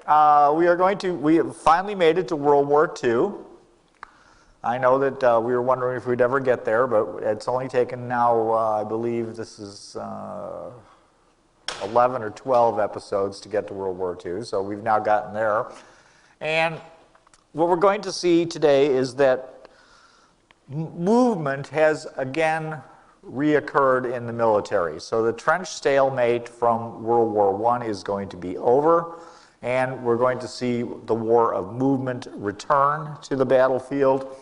we have finally made it to World War II. I know that we were wondering if we'd ever get there, but it's only taken now, I believe this is 11 or 12 episodes to get to World War II, so we've now gotten there. And what we're going to see today is that movement has again reoccurred in the military. So the trench stalemate from World War I is going to be over, and we're going to see the war of movement return to the battlefield.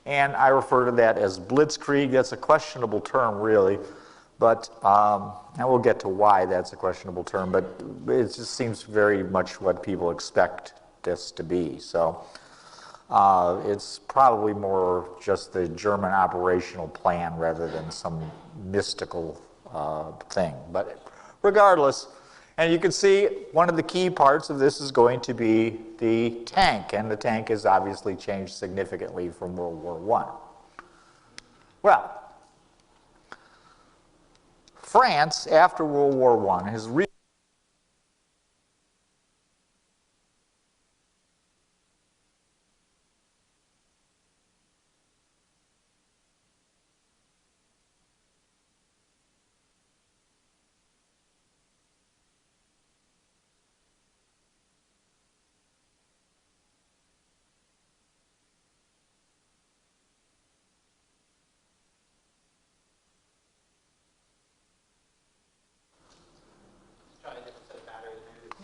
And I refer to that as blitzkrieg. That's a questionable term, really, but and we'll get to why that's a questionable term, but it just seems very much what people expect this to be. So it's probably more just the German operational plan rather than some mystical thing. But regardless, and you can see one of the key parts of this is going to be the tank, and the tank has obviously changed significantly from World War I. Well, France, after World War I, has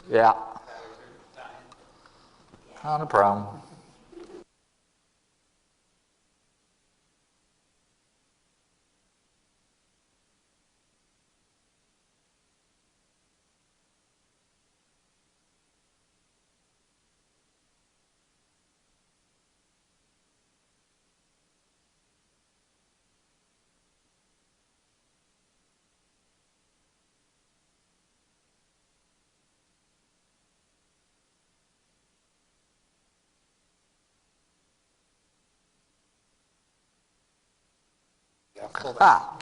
yeah. Not a problem.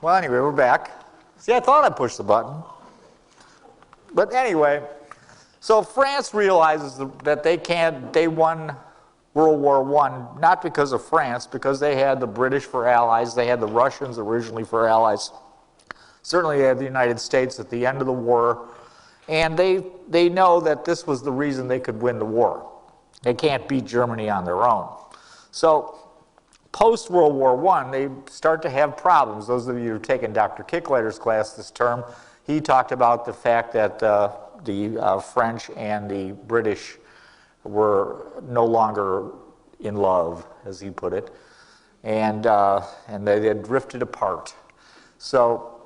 Well, anyway, we're back. See, I thought I pushed the button. But anyway, so France realizes that they won World War I, not because of France, because they had the British for allies, they had the Russians originally for allies, certainly they had the United States at the end of the war, and they know that this was the reason they could win the war. They can't beat Germany on their own. So post-World War I, they start to have problems. Those of you who've taken Dr. Kicklighter's class this term, he talked about the fact that the French and the British were no longer in love, as he put it, and they had drifted apart. So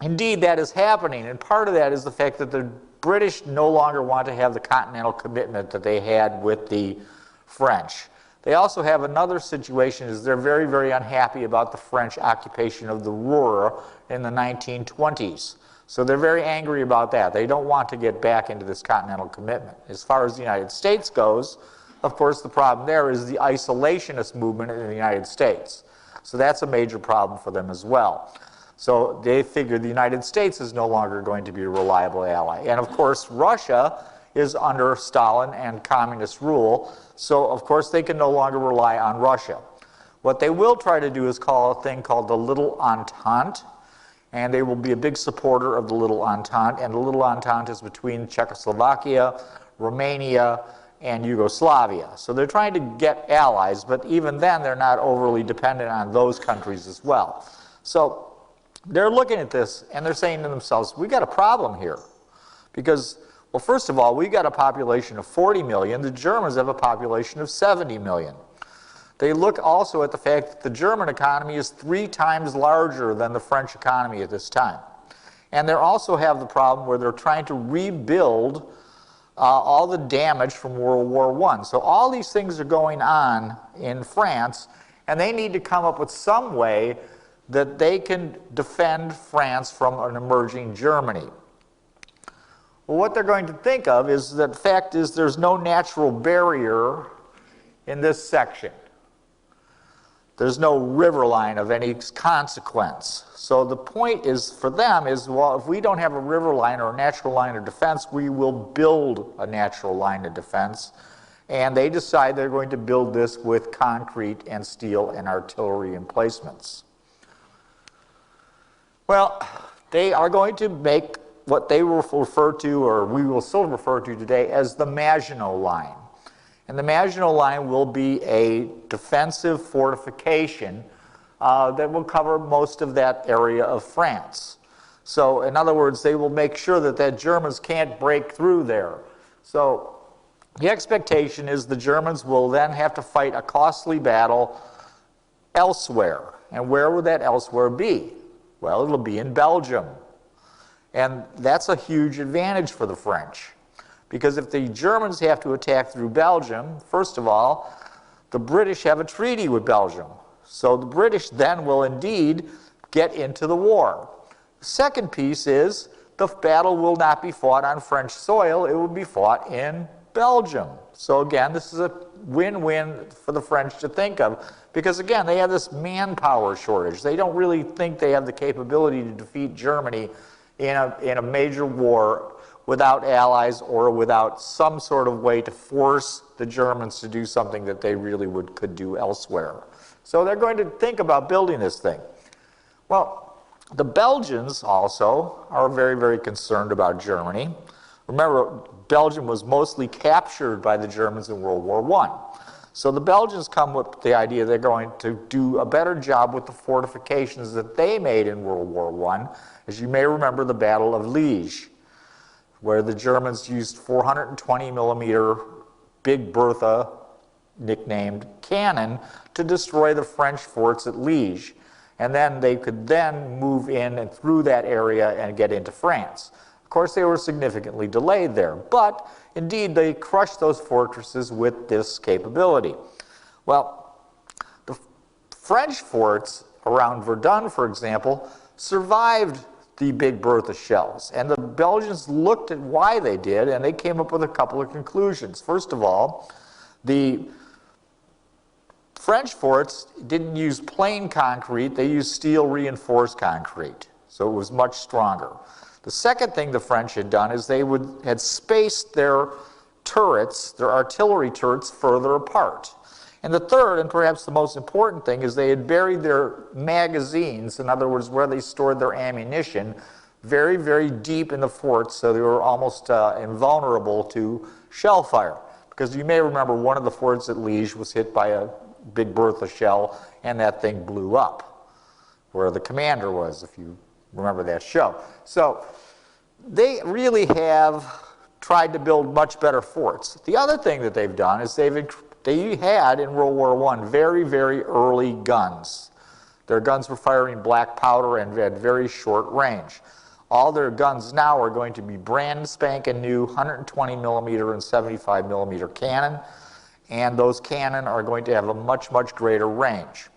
indeed, that is happening, and part of that is the fact that the British no longer want to have the continental commitment that they had with the French. They also have another situation, is they're very, very unhappy about the French occupation of the Ruhr in the 1920s. So they're very angry about that. They don't want to get back into this continental commitment. As far as the United States goes, of course, the problem there is the isolationist movement in the United States. So that's a major problem for them as well. So they figure the United States is no longer going to be a reliable ally. And of course, Russia is under Stalin and communist rule, so of course they can no longer rely on Russia. What they will try to do is call a thing called the Little Entente, and they will be a big supporter of the Little Entente, and the Little Entente is between Czechoslovakia, Romania, and Yugoslavia. So they're trying to get allies, but even then they're not overly dependent on those countries as well. So they're looking at this and they're saying to themselves, we got a problem here, because well, first of all, we've got a population of 40 million. The Germans have a population of 70 million. They look also at the fact that the German economy is 3 times larger than the French economy at this time. And they also have the problem where they're trying to rebuild all the damage from World War I. So all these things are going on in France, and they need to come up with some way that they can defend France from an emerging Germany. Well, what they're going to think of is that the fact is there's no natural barrier in this section. There's no river line of any consequence. So the point is, for them, is, well, if we don't have a river line or a natural line of defense, we will build a natural line of defense. And they decide they're going to build this with concrete and steel and artillery emplacements. Well, they are going to make what they will refer to, or we will still refer to today, as the Maginot Line. And the Maginot Line will be a defensive fortification that will cover most of that area of France. So, in other words, they will make sure that the Germans can't break through there. So, the expectation is the Germans will then have to fight a costly battle elsewhere. And where would that elsewhere be? Well, it'll be in Belgium. And that's a huge advantage for the French. Because if the Germans have to attack through Belgium, first of all, the British have a treaty with Belgium. So the British then will indeed get into the war. The second piece is the battle will not be fought on French soil, it will be fought in Belgium. So again, this is a win-win for the French to think of, because again, they have this manpower shortage. They don't really think they have the capability to defeat Germany in a major war without allies or without some sort of way to force the Germans to do something that they really could do elsewhere. So they're going to think about building this thing. Well, the Belgians also are very, very concerned about Germany. Remember, Belgium was mostly captured by the Germans in World War I. So the Belgians come with the idea they're going to do a better job with the fortifications that they made in World War I. As you may remember, the Battle of Liege, where the Germans used 420 millimeter Big Bertha, nicknamed cannon, to destroy the French forts at Liege. And then they could then move in and through that area and get into France. Of course, they were significantly delayed there, but indeed they crushed those fortresses with this capability. Well, the French forts around Verdun, for example, survived the Big Bertha shells. And the Belgians looked at why they did, and they came up with a couple of conclusions. First of all, the French forts didn't use plain concrete, they used steel reinforced concrete. So it was much stronger. The second thing the French had done is they had spaced their turrets, their artillery turrets, further apart. And the third, and perhaps the most important thing, is they had buried their magazines, in other words, where they stored their ammunition, very, very deep in the forts, so they were almost invulnerable to shell fire. Because you may remember one of the forts at Liege was hit by a Big Bertha shell, and that thing blew up, where the commander was, if you remember that show. So they really have tried to build much better forts. The other thing that they've done is they had in World War I very, very early guns. Their guns were firing black powder and had very short range. All their guns now are going to be brand spanking new 120 millimeter and 75 millimeter cannon, and those cannon are going to have a much, much greater range.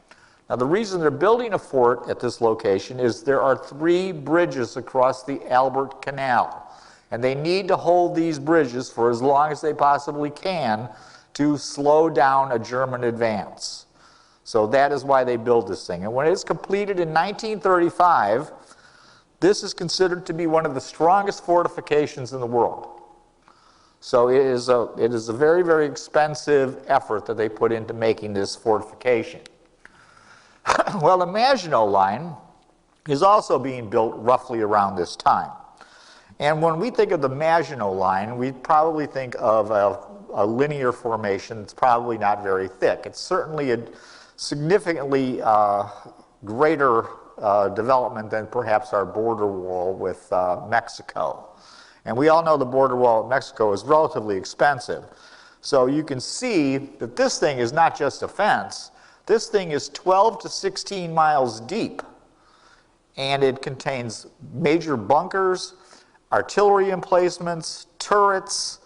Now, the reason they're building a fort at this location is there are 3 bridges across the Albert Canal, and they need to hold these bridges for as long as they possibly can to slow down a German advance. So that is why they build this thing. And when it's completed in 1935, this is considered to be one of the strongest fortifications in the world. So it is a very, very expensive effort that they put into making this fortification. Well, the Maginot Line is also being built roughly around this time. And when we think of the Maginot Line, we probably think of a linear formation that's probably not very thick. It's certainly a significantly greater development than perhaps our border wall with Mexico. And we all know the border wall with Mexico is relatively expensive. So you can see that this thing is not just a fence. This thing is 12 to 16 miles deep. And it contains major bunkers, artillery emplacements, turrets,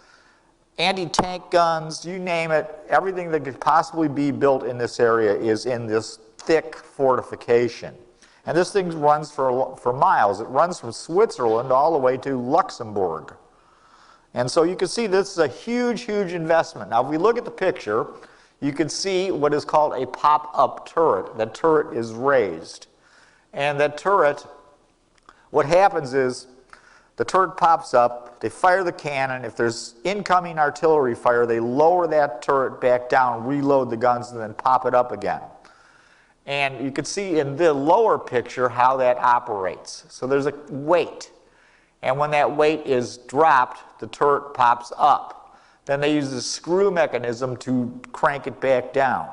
anti-tank guns, you name it. Everything that could possibly be built in this area is in this thick fortification. And this thing runs for miles. It runs from Switzerland all the way to Luxembourg. And so you can see this is a huge, huge investment. Now, if we look at the picture, you can see what is called a pop-up turret. That turret is raised. And that turret, what happens is the turret pops up, they fire the cannon. If there's incoming artillery fire, they lower that turret back down, reload the guns, and then pop it up again. And you can see in the lower picture how that operates. So there's a weight. And when that weight is dropped, the turret pops up. Then they use the screw mechanism to crank it back down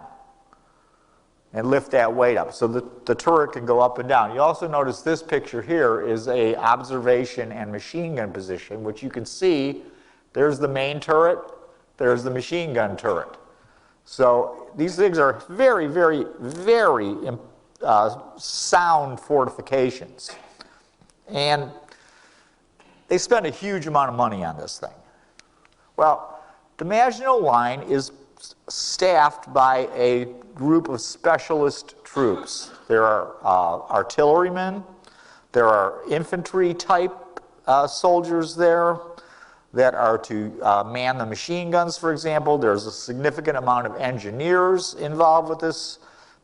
and lift that weight up. So the turret can go up and down. You also notice this picture here is a observation and machine gun position, which you can see, there's the main turret, there's the machine gun turret. So these things are very, very, very sound fortifications. And they spend a huge amount of money on this thing. Well, the Maginot Line is staffed by a group of specialist troops. There are artillerymen, there are infantry type soldiers there that are to man the machine guns, for example. There's a significant amount of engineers involved with this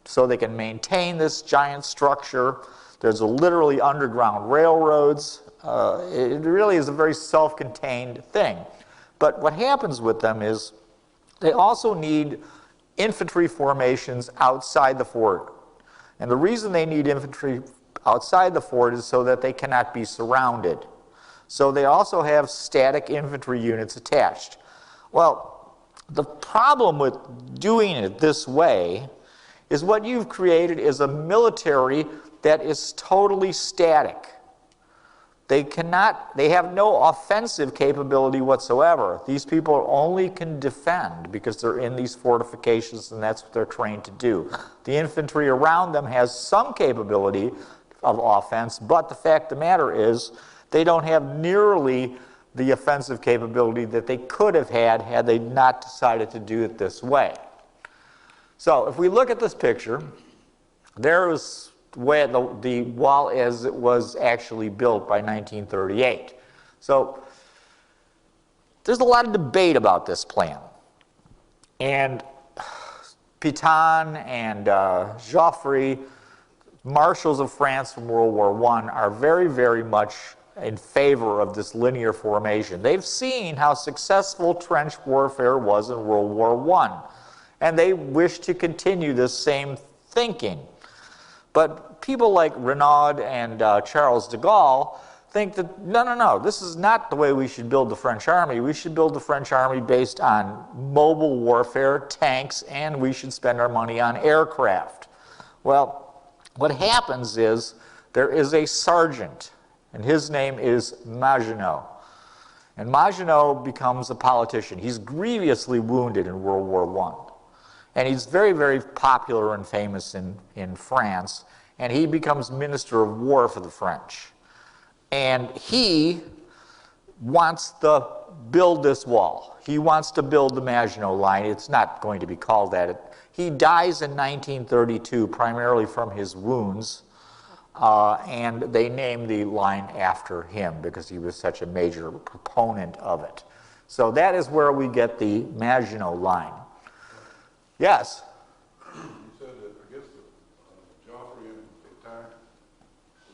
so they can maintain this giant structure. There's literally underground railroads. It really is a very self-contained thing. But what happens with them is they also need infantry formations outside the fort. And the reason they need infantry outside the fort is so that they cannot be surrounded. So they also have static infantry units attached. Well, the problem with doing it this way is what you've created is a military that is totally static. They have no offensive capability whatsoever. These people only can defend because they're in these fortifications and that's what they're trained to do. The infantry around them has some capability of offense, but the fact of the matter is they don't have nearly the offensive capability that they could have had they not decided to do it this way. So if we look at this picture, there is where the wall as it was actually built by 1938. So there's a lot of debate about this plan. And Pétain and Joffre, marshals of France from World War I, are very, very much in favor of this linear formation. They've seen how successful trench warfare was in World War I, and they wish to continue this same thinking. But people like Renaud and Charles de Gaulle think that, no, this is not the way we should build the French army. We should build the French army based on mobile warfare, tanks, and we should spend our money on aircraft. Well, what happens is there is a sergeant, and his name is Maginot. And Maginot becomes a politician. He's grievously wounded in World War I. And he's very, very popular and famous in France. And he becomes Minister of War for the French. And he wants to build this wall. He wants to build the Maginot Line. It's not going to be called that. He dies in 1932, primarily from his wounds. And they named the line after him because he was such a major proponent of it. So that is where we get the Maginot Line. Yes? You said that, I guess, Joffre and Pétain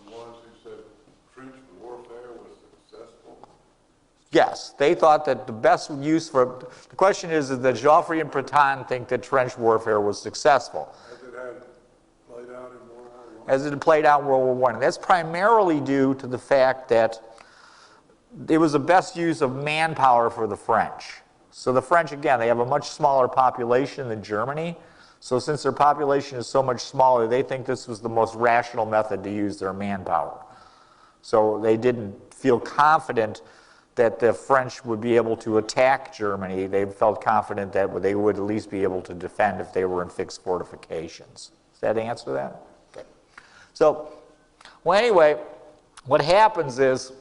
were the ones who said trench warfare was successful? Yes, they thought that the best use for... The question is that Joffre and Pétain think that trench warfare was successful. As it had played out in World War I? As it played out in World War I. And that's primarily due to the fact that it was the best use of manpower for the French. So the French, again, they have a much smaller population than Germany. So since their population is so much smaller, they think this was the most rational method to use their manpower. So they didn't feel confident that the French would be able to attack Germany. They felt confident that they would at least be able to defend if they were in fixed fortifications. Does that answer that? Okay. So, well, anyway, what happens is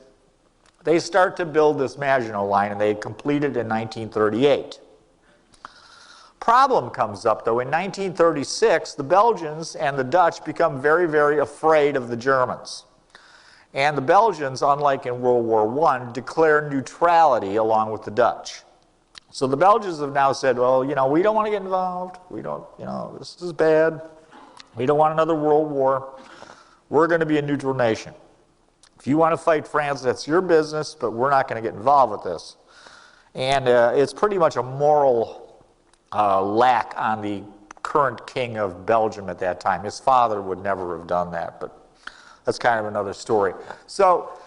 they start to build this Maginot Line, and they complete it in 1938. Problem comes up, though. In 1936, the Belgians and the Dutch become very, very afraid of the Germans. And the Belgians, unlike in World War I, declare neutrality along with the Dutch. So the Belgians have now said, well, you know, we don't want to get involved. We don't, you know, this is bad. We don't want another world war. We're going to be a neutral nation. If you want to fight France, that's your business, but we're not going to get involved with this. And it's pretty much a moral lack on the current king of Belgium at that time. His father would never have done that, but that's kind of another story. So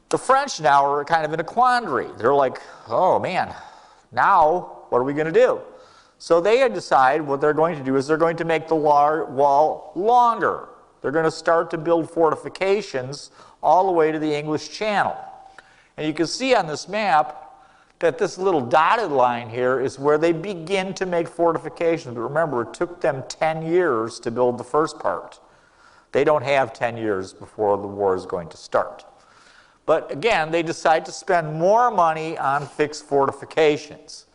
the French now are kind of in a quandary. They're like, oh man, now what are we going to do? So they decide what they're going to do is they're going to make the wall longer. They're going to start to build fortifications all the way to the English Channel. And you can see on this map that this little dotted line here is where they begin to make fortifications. But remember, it took them 10 years to build the first part. They don't have 10 years before the war is going to start. But again, they decide to spend more money on fixed fortifications.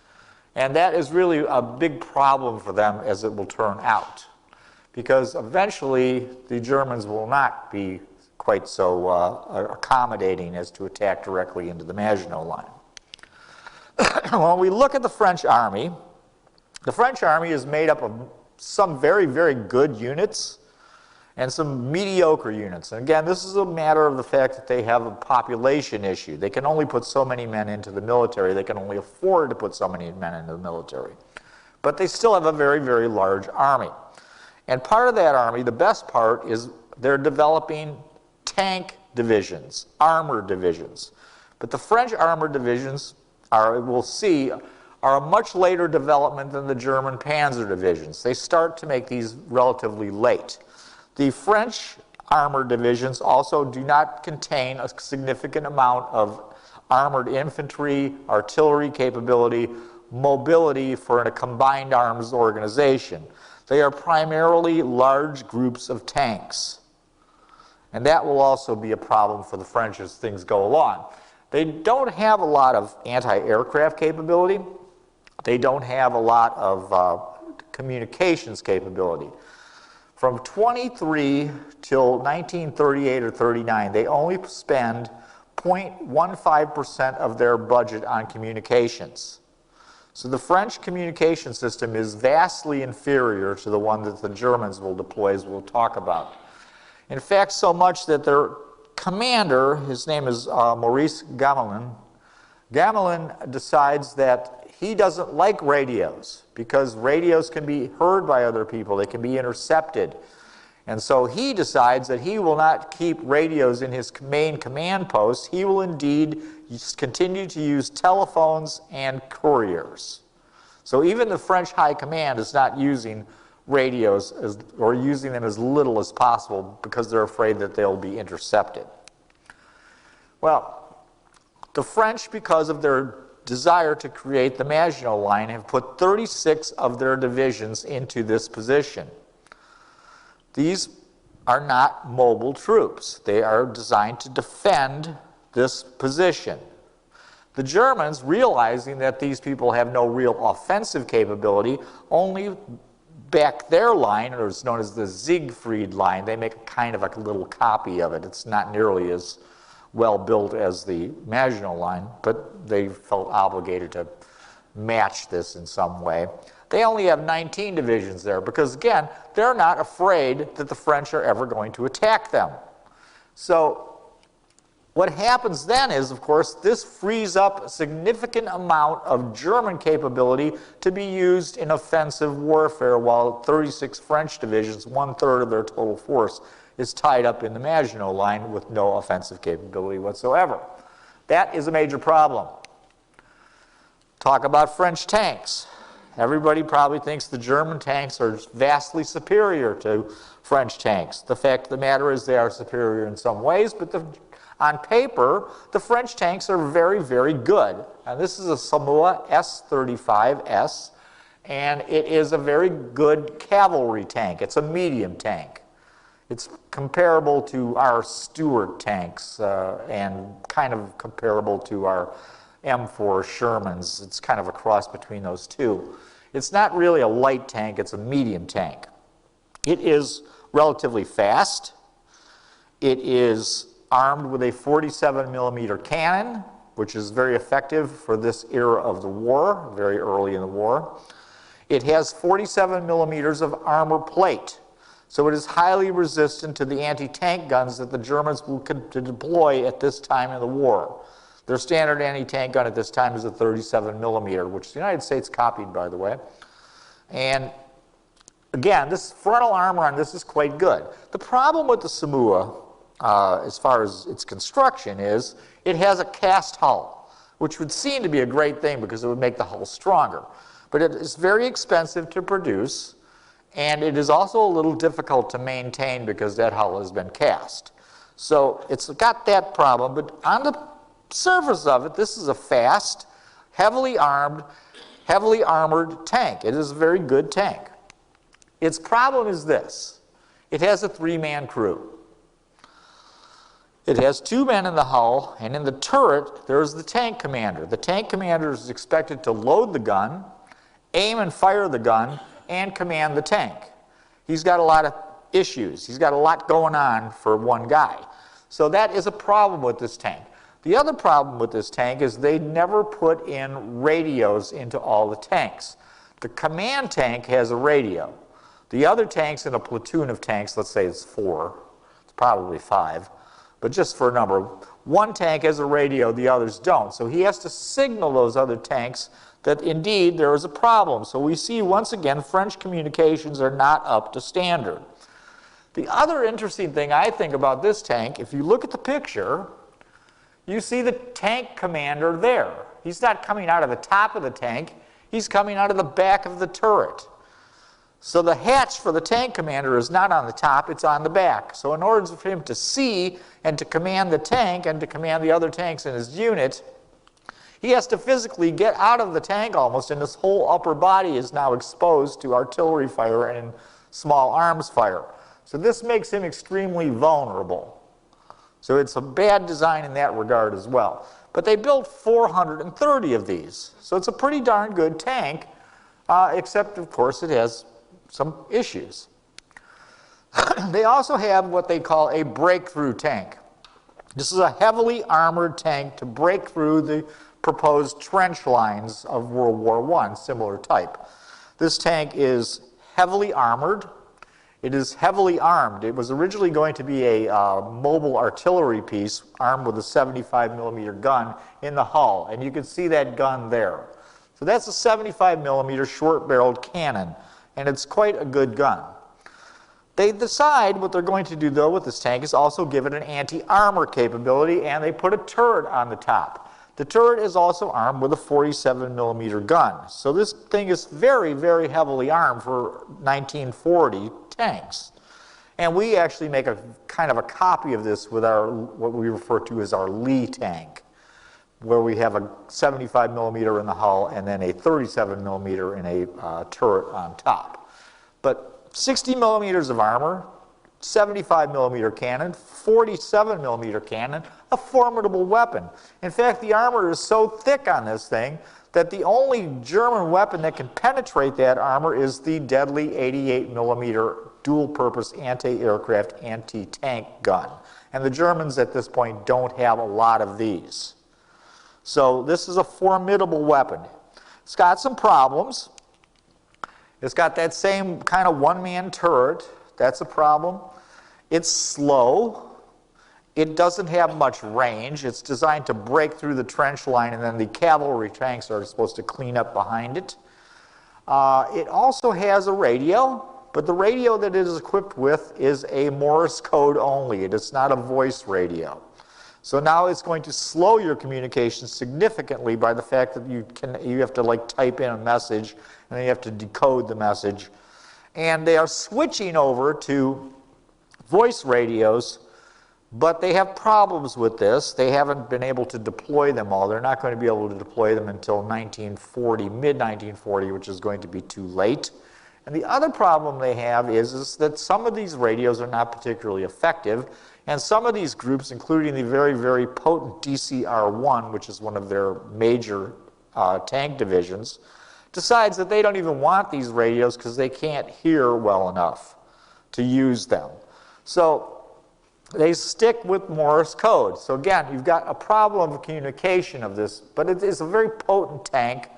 And that is really a big problem for them, as it will turn out. Because eventually, the Germans will not be quite so accommodating as to attack directly into the Maginot Line. When we look at the French Army is made up of some very, very good units and some mediocre units. And again, this is a matter of the fact that they have a population issue. They can only put so many men into the military. They can only afford to put so many men into the military. But they still have a very, very large army. And part of that army, the best part, is they're developing tank divisions, armored divisions. But the French armored divisions we'll see, are a much later development than the German panzer divisions. They start to make these relatively late. The French armored divisions also do not contain a significant amount of armored infantry, artillery capability, mobility for a combined arms organization. They are primarily large groups of tanks. And that will also be a problem for the French as things go along. They don't have a lot of anti-aircraft capability. They don't have a lot of communications capability. From 23 till 1938 or 39, they only spend 0.15% of their budget on communications. So the French communication system is vastly inferior to the one that the Germans will deploy, as we'll talk about. In fact, so much that their commander, his name is Maurice Gamelin. Gamelin decides that he doesn't like radios because radios can be heard by other people. They can be intercepted. And so he decides that he will not keep radios in his main command post. He will indeed continue to use telephones and couriers. So even the French high command is not using radios or using them as little as possible because they're afraid that they'll be intercepted. Well, the French, because of their desire to create the Maginot Line, have put 36 of their divisions into this position. These are not mobile troops. They are designed to defend this position. The Germans, realizing that these people have no real offensive capability, only back their line, or it's known as the Siegfried Line. They make kind of a little copy of it. It's not nearly as well built as the Maginot Line, but they felt obligated to match this in some way. They only have 19 divisions there because, again, they're not afraid that the French are ever going to attack them. So what happens then is, of course, this frees up a significant amount of German capability to be used in offensive warfare, while 36 French divisions, 1/3 of their total force, is tied up in the Maginot Line with no offensive capability whatsoever. That is a major problem. Talk about French tanks. Everybody probably thinks the German tanks are vastly superior to French tanks. The fact of the matter is they are superior in some ways, but on paper, the French tanks are very, very good. And this is a Samoa S-35S, and it is a very good cavalry tank. It's a medium tank. It's comparable to our Stuart tanks and kind of comparable to our M4 Shermans. It's kind of a cross between those two. It's not really a light tank, it's a medium tank. It is relatively fast. It is armed with a 47mm cannon. which is very effective for this era of the war, very early in the war. It has 47 millimeters of armor plate, so it is highly resistant to the anti-tank guns that the Germans will deploy at this time in the war. Their standard anti-tank gun at this time is a 37 millimeter, which the United States copied, by the way. And again, this frontal armor on this is quite good. The problem with the Samoa, as far as its construction, is it has a cast hull, which would seem to be a great thing because it would make the hull stronger. But it is very expensive to produce, and it is also a little difficult to maintain because that hull has been cast. So it's got that problem, but on the surface of it, this is a fast, heavily armored tank. It is a very good tank. Its problem is this: it has a 3-man crew. It has 2 men in the hull, and in the turret there's the tank commander. The tank commander is expected to load the gun, aim and fire the gun, and command the tank. He's got a lot of issues. He's got a lot going on for one guy. So that is a problem with this tank. The other problem with this tank is they never put in radios into all the tanks. The command tank has a radio. The other tanks in a platoon of tanks, let's say it's 4, it's probably 5, but just for a number, one tank has a radio, the others don't. So he has to signal those other tanks that indeed there is a problem. So we see once again French communications are not up to standard. The other interesting thing I think about this tank, if you look at the picture, you see the tank commander there. He's not coming out of the top of the tank, he's coming out of the back of the turret. So the hatch for the tank commander is not on the top, it's on the back. So in order for him to see and to command the tank and to command the other tanks in his unit, he has to physically get out of the tank almost, and his whole upper body is now exposed to artillery fire and small arms fire. So this makes him extremely vulnerable. So it's a bad design in that regard as well. But they built 430 of these. So it's a pretty darn good tank, except of course it has some issues. They also have what they call a breakthrough tank. This is a heavily armored tank to break through the proposed trench lines of World War I, similar type. This tank is heavily armored. It is heavily armed. It was originally going to be a mobile artillery piece armed with a 75 millimeter gun in the hull, and you can see that gun there. So that's a 75 millimeter short-barreled cannon, and it's quite a good gun. They decide what they're going to do though with this tank is also give it an anti-armor capability, and they put a turret on the top. The turret is also armed with a 47 millimeter gun. So this thing is very, very heavily armed for 1940 tanks. And we actually make a kind of a copy of this with our, what we refer to as our Lee tank, where we have a 75 millimeter in the hull and then a 37 millimeter in a turret on top. But 60 millimeters of armor, 75 millimeter cannon, 47 millimeter cannon, a formidable weapon. In fact, the armor is so thick on this thing that the only German weapon that can penetrate that armor is the deadly 88 millimeter dual-purpose anti-aircraft, anti-tank gun. And the Germans at this point don't have a lot of these. So this is a formidable weapon. It's got some problems. It's got that same kind of one-man turret. That's a problem. It's slow. It doesn't have much range. It's designed to break through the trench line, and then the cavalry tanks are supposed to clean up behind it. It also has a radio, but the radio that it is equipped with is a Morse code only. It is not a voice radio. So now it's going to slow your communication significantly by the fact that you have to like type in a message and then you have to decode the message. And they are switching over to voice radios, but they have problems with this. They haven't been able to deploy them all. They're not going to be able to deploy them until 1940, mid-1940, which is going to be too late. And the other problem they have is that some of these radios are not particularly effective, and some of these groups, including the very, very potent DCR-1, which is one of their major tank divisions, decides that they don't even want these radios because they can't hear well enough to use them. So they stick with Morse code. So again, you've got a problem of communication of this, but it is a very potent tank,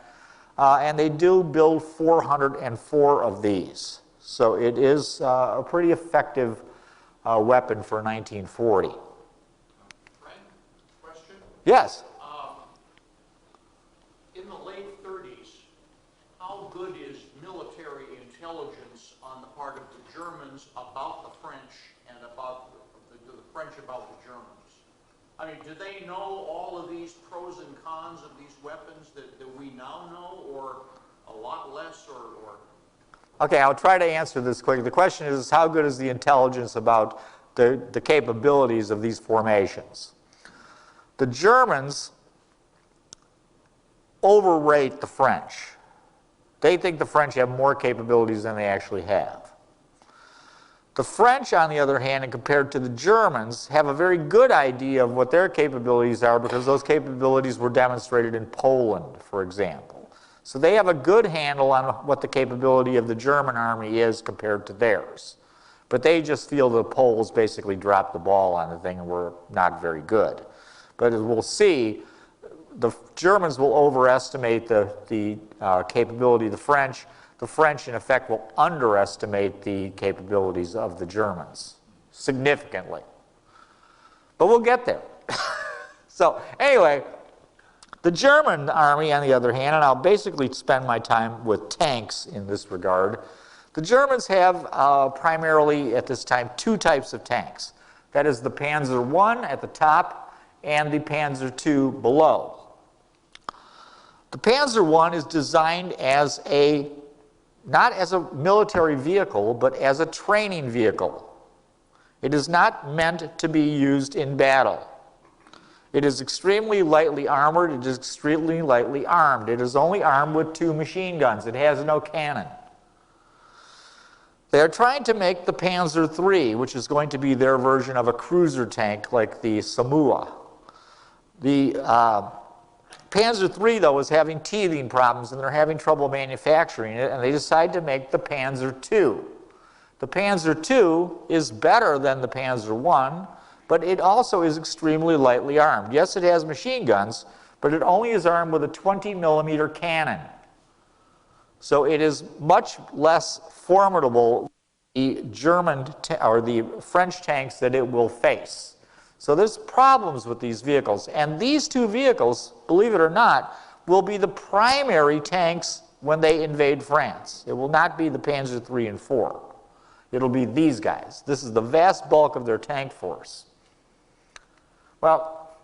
and they do build 404 of these. So it is a pretty effective weapon for 1940. Frank, question? Yes? In the late 30s, how good is military intelligence on the part of the Germans about the French and about the French about the Germans? I mean, do they know all of these pros and cons of these weapons that we now know, or a lot less, or? Okay, I'll try to answer this quickly. The question is, how good is the intelligence about the capabilities of these formations? The Germans overrate the French. They think the French have more capabilities than they actually have. The French, on the other hand, and compared to the Germans, have a very good idea of what their capabilities are because those capabilities were demonstrated in Poland, for example. So they have a good handle on what the capability of the German army is compared to theirs. But they just feel the Poles basically dropped the ball on the thing and were not very good. But as we'll see, the Germans will overestimate the capability of the French. The French, in effect, will underestimate the capabilities of the Germans significantly. But we'll get there. So anyway, the German army, on the other hand, and I'll basically spend my time with tanks in this regard, the Germans have primarily at this time two types of tanks. That is the Panzer I at the top and the Panzer II below. The Panzer I is designed as not as a military vehicle, but as a training vehicle. It is not meant to be used in battle. It is extremely lightly armored. It is extremely lightly armed. It is only armed with 2 machine guns. It has no cannon. They are trying to make the Panzer III, which is going to be their version of a cruiser tank like the Samoa. The Panzer III, though, is having teething problems, and they're having trouble manufacturing it, and they decide to make the Panzer II. The Panzer II is better than the Panzer I, but it also is extremely lightly armed. Yes, it has machine guns, but it only is armed with a 20-millimeter cannon. So it is much less formidable than the German or the French tanks that it will face. So there's problems with these vehicles. And these two vehicles, believe it or not, will be the primary tanks when they invade France. It will not be the Panzer III and IV. It'll be these guys. This is the vast bulk of their tank force. Well,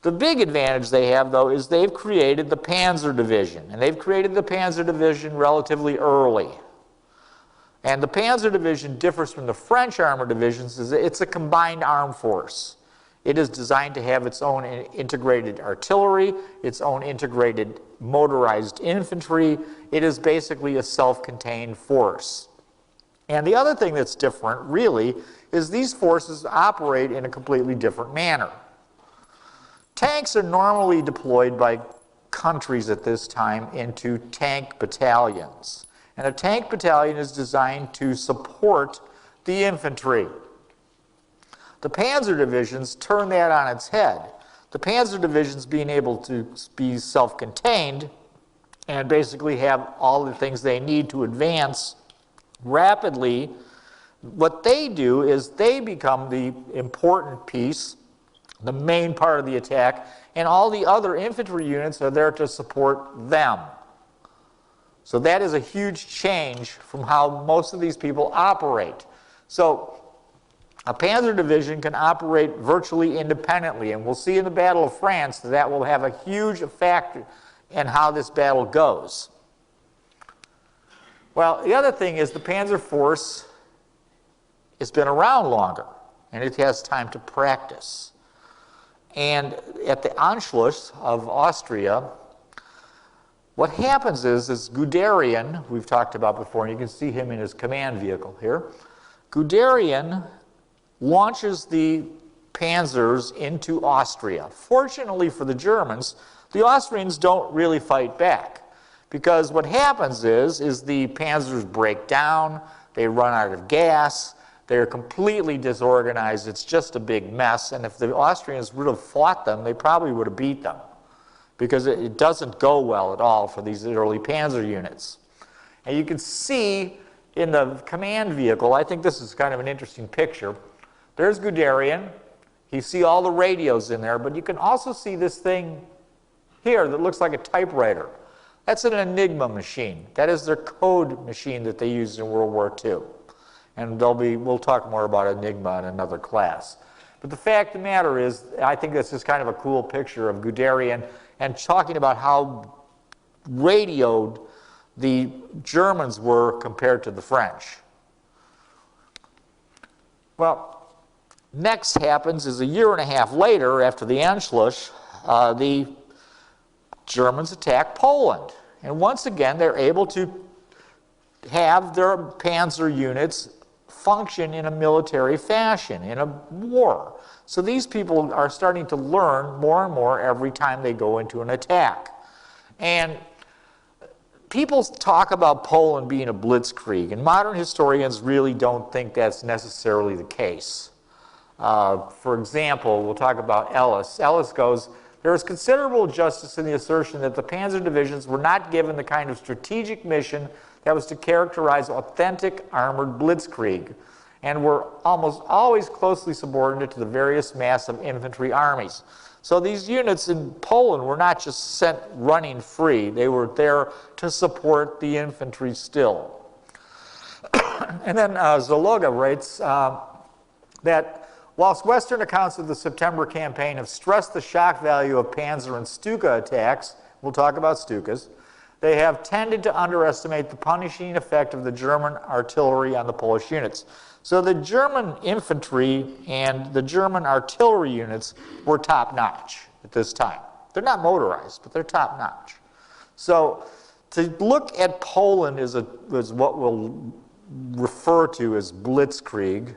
the big advantage they have, though, is they've created the Panzer Division. And they've created the Panzer Division relatively early. And the Panzer Division differs from the French armored divisions is it's a combined armed force. It is designed to have its own integrated artillery, its own integrated motorized infantry. It is basically a self-contained force. And the other thing that's different, really, is these forces operate in a completely different manner. Tanks are normally deployed by countries at this time into tank battalions. And a tank battalion is designed to support the infantry. The Panzer divisions turn that on its head. The Panzer divisions being able to be self-contained and basically have all the things they need to advance rapidly, what they do is they become the important piece, the main part of the attack, and all the other infantry units are there to support them. So that is a huge change from how most of these people operate. So a Panzer division can operate virtually independently, and we'll see in the Battle of France that that will have a huge effect in how this battle goes. Well, the other thing is the Panzer Force has been around longer, and it has time to practice. And at the Anschluss of Austria, what happens is Guderian, we've talked about before, and you can see him in his command vehicle here, Guderian launches the panzers into Austria. Fortunately for the Germans, the Austrians don't really fight back, because what happens is the panzers break down, they run out of gas, They're completely disorganized. It's just a big mess. And if the Austrians would have fought them, they probably would have beat them, because it doesn't go well at all for these early panzer units. And you can see in the command vehicle, I think this is kind of an interesting picture. There's Guderian. You see all the radios in there, but you can also see this thing here that looks like a typewriter. That's an Enigma machine. That is their code machine that they used in World War II. And we'll talk more about Enigma in another class. But the fact of the matter is, I think this is kind of a cool picture of Guderian and talking about how radioed the Germans were compared to the French. Well, next happens is a year and a half later, after the Anschluss, the Germans attack Poland. And once again, they're able to have their panzer units function in a military fashion, in a war. So these people are starting to learn more and more every time they go into an attack. And people talk about Poland being a blitzkrieg, and modern historians really don't think that's necessarily the case. For example, we'll talk about Ellis. Ellis goes, there is considerable justice in the assertion that the panzer divisions were not given the kind of strategic mission that was to characterize authentic armored blitzkrieg, and were almost always closely subordinate to the various massive infantry armies. So these units in Poland were not just sent running free, they were there to support the infantry still. And then Zaloga writes that whilst Western accounts of the September campaign have stressed the shock value of Panzer and Stuka attacks, we'll talk about Stukas, they have tended to underestimate the punishing effect of the German artillery on the Polish units. So the German infantry and the German artillery units were top-notch at this time. They're not motorized, but they're top-notch. So to look at Poland is what we'll refer to as blitzkrieg,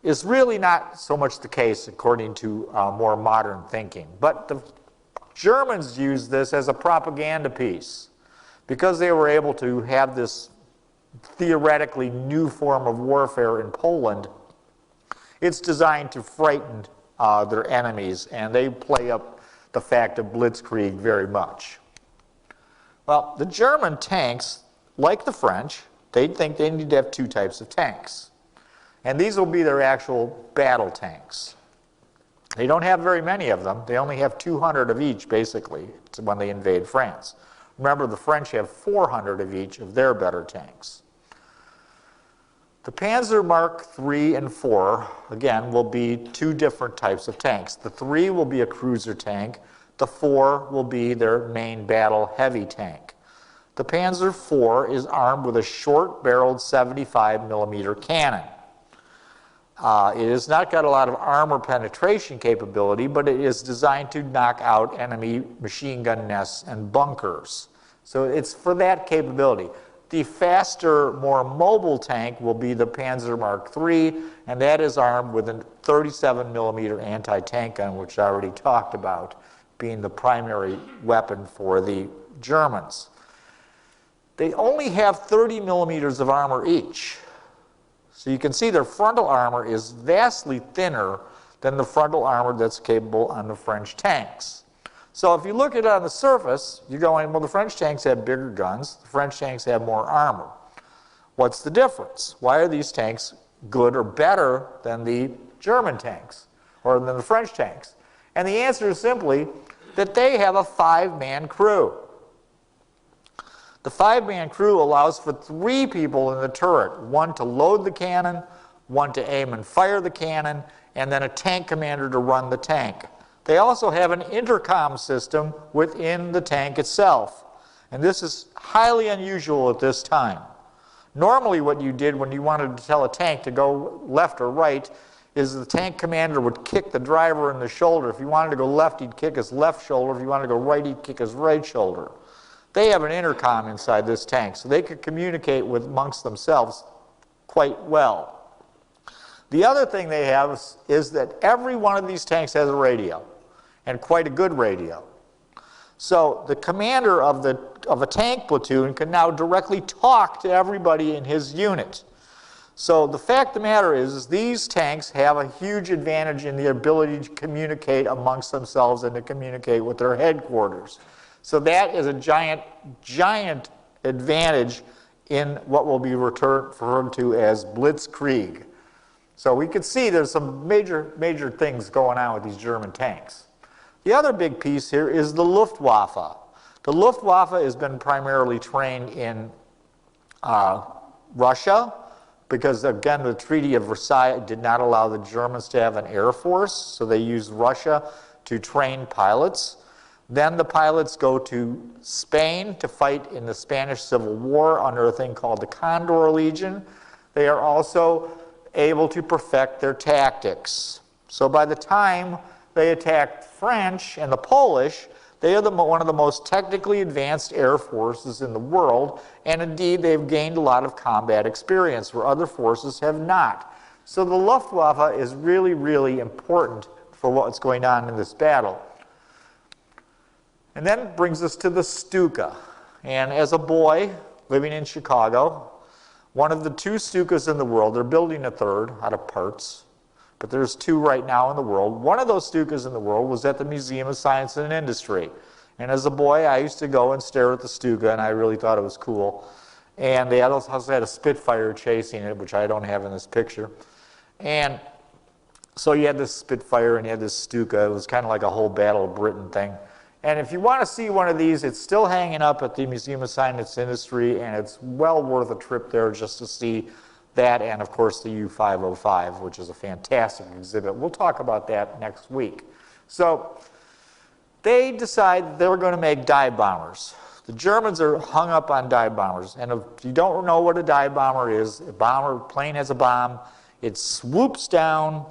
is really not so much the case according to more modern thinking. But the Germans used this as a propaganda piece because they were able to have this theoretically new form of warfare in Poland. It's designed to frighten their enemies, and they play up the fact of blitzkrieg very much. Well, the German tanks, like the French, they think they need to have two types of tanks. And these will be their actual battle tanks. They don't have very many of them. They only have 200 of each, basically, when they invade France. Remember, the French have 400 of each of their better tanks. The Panzer Mark III and IV, again, will be two different types of tanks. The III will be a cruiser tank. The IV will be their main battle heavy tank. The Panzer IV is armed with a short-barreled 75-millimeter cannon. It has not got a lot of armor penetration capability, but it is designed to knock out enemy machine gun nests and bunkers. So it's for that capability. The faster, more mobile tank will be the Panzer Mark III, and that is armed with a 37-millimeter anti-tank gun, which I already talked about, being the primary weapon for the Germans. They only have 30 millimeters of armor each. So you can see their frontal armor is vastly thinner than the frontal armor that's capable on the French tanks. So if you look at it on the surface, you're going, well, the French tanks have bigger guns, the French tanks have more armor. What's the difference? Why are these tanks good or better than the German tanks or than the French tanks? And the answer is simply that they have a 5-man crew. The 5-man crew allows for 3 people in the turret, one to load the cannon, one to aim and fire the cannon, and then a tank commander to run the tank. They also have an intercom system within the tank itself, and this is highly unusual at this time. Normally what you did when you wanted to tell a tank to go left or right is the tank commander would kick the driver in the shoulder. If you wanted to go left, he'd kick his left shoulder. If you wanted to go right, he'd kick his right shoulder. They have an intercom inside this tank, so they could communicate amongst themselves quite well. The other thing they have is that every one of these tanks has a radio, and quite a good radio. So the commander of a tank platoon can now directly talk to everybody in his unit. So the fact of the matter is these tanks have a huge advantage in the ability to communicate amongst themselves and to communicate with their headquarters. So that is a giant, giant advantage in what will be referred to as blitzkrieg. So we can see there's some major things going on with these German tanks. The other big piece here is the Luftwaffe. The Luftwaffe has been primarily trained in Russia, because again the Treaty of Versailles did not allow the Germans to have an air force, so they used Russia to train pilots. Then the pilots go to Spain to fight in the Spanish Civil War under a thing called the Condor Legion. They are also able to perfect their tactics. So by the time they attacked French and the Polish, they are one of the most technically advanced air forces in the world, and indeed they've gained a lot of combat experience where other forces have not. So the Luftwaffe is really, really important for what's going on in this battle. And then brings us to the Stuka. And as a boy living in Chicago, one of the 2 Stukas in the world, they're building a third out of parts, but there's 2 right now in the world. One of those Stukas in the world was at the Museum of Science and Industry. And as a boy, I used to go and stare at the Stuka, and I really thought it was cool. And they also had a Spitfire chasing it, which I don't have in this picture. And so you had this Spitfire and you had this Stuka. It was kind of like a whole Battle of Britain thing. And if you want to see one of these, it's still hanging up at the Museum of Science and Industry, and it's well worth a trip there just to see that, and of course the U-505, which is a fantastic exhibit. We'll talk about that next week. So they decide they were going to make dive bombers. The Germans are hung up on dive bombers, and if you don't know what a dive bomber is, a plane has a bomb, it swoops down,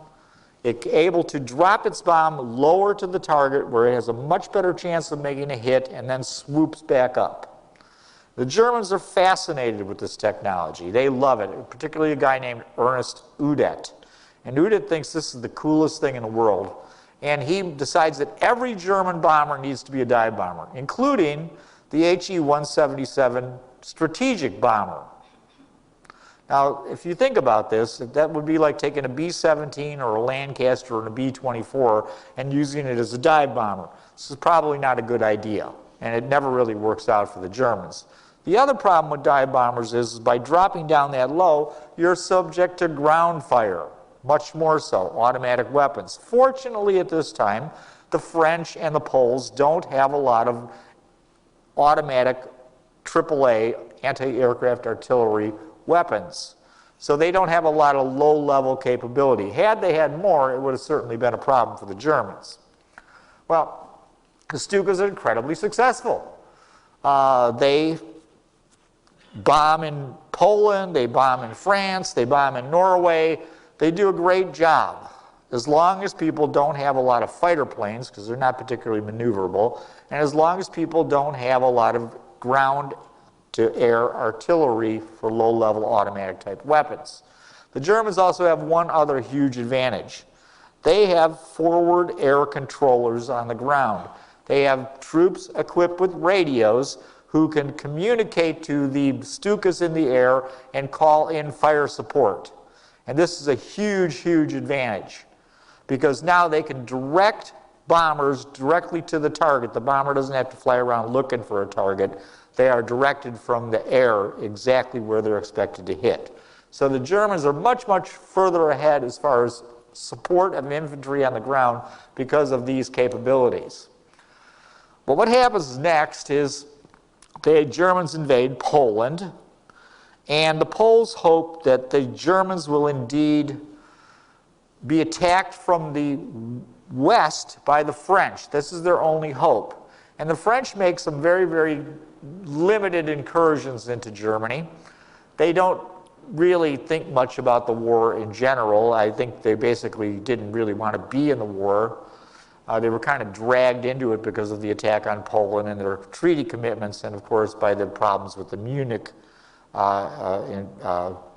it's able to drop its bomb lower to the target where it has a much better chance of making a hit, and then swoops back up. The Germans are fascinated with this technology. They love it, particularly a guy named Ernst Udet. And Udet thinks this is the coolest thing in the world. And he decides that every German bomber needs to be a dive bomber, including the HE-177 strategic bomber. Now, if you think about this, that would be like taking a B-17 or a Lancaster and a B-24 and using it as a dive bomber. This is probably not a good idea, and it never really works out for the Germans. The other problem with dive bombers is by dropping down that low, you're subject to ground fire, much more so, automatic weapons. Fortunately, at this time, the French and the Poles don't have a lot of automatic AAA anti-aircraft artillery weapons. So they don't have a lot of low-level capability. Had they had more, it would have certainly been a problem for the Germans. Well, the Stukas are incredibly successful. They bomb in Poland, they bomb in France, they bomb in Norway. They do a great job, as long as people don't have a lot of fighter planes, because they're not particularly maneuverable, and as long as people don't have a lot of ground-to-air artillery for low-level automatic type weapons. The Germans also have one other huge advantage. They have forward air controllers on the ground. They have troops equipped with radios who can communicate to the Stukas in the air and call in fire support. And this is a huge, huge advantage, because now they can direct bombers directly to the target. The bomber doesn't have to fly around looking for a target. They are directed from the air exactly where they're expected to hit. So the Germans are much, much further ahead as far as support of infantry on the ground because of these capabilities. But what happens next is the Germans invade Poland, and the Poles hope that the Germans will indeed be attacked from the west by the French. This is their only hope. And the French make some very, very limited incursions into Germany. They don't really think much about the war in general. I think they basically didn't really want to be in the war. They were kind of dragged into it because of the attack on Poland and their treaty commitments, and of course by the problems with the Munich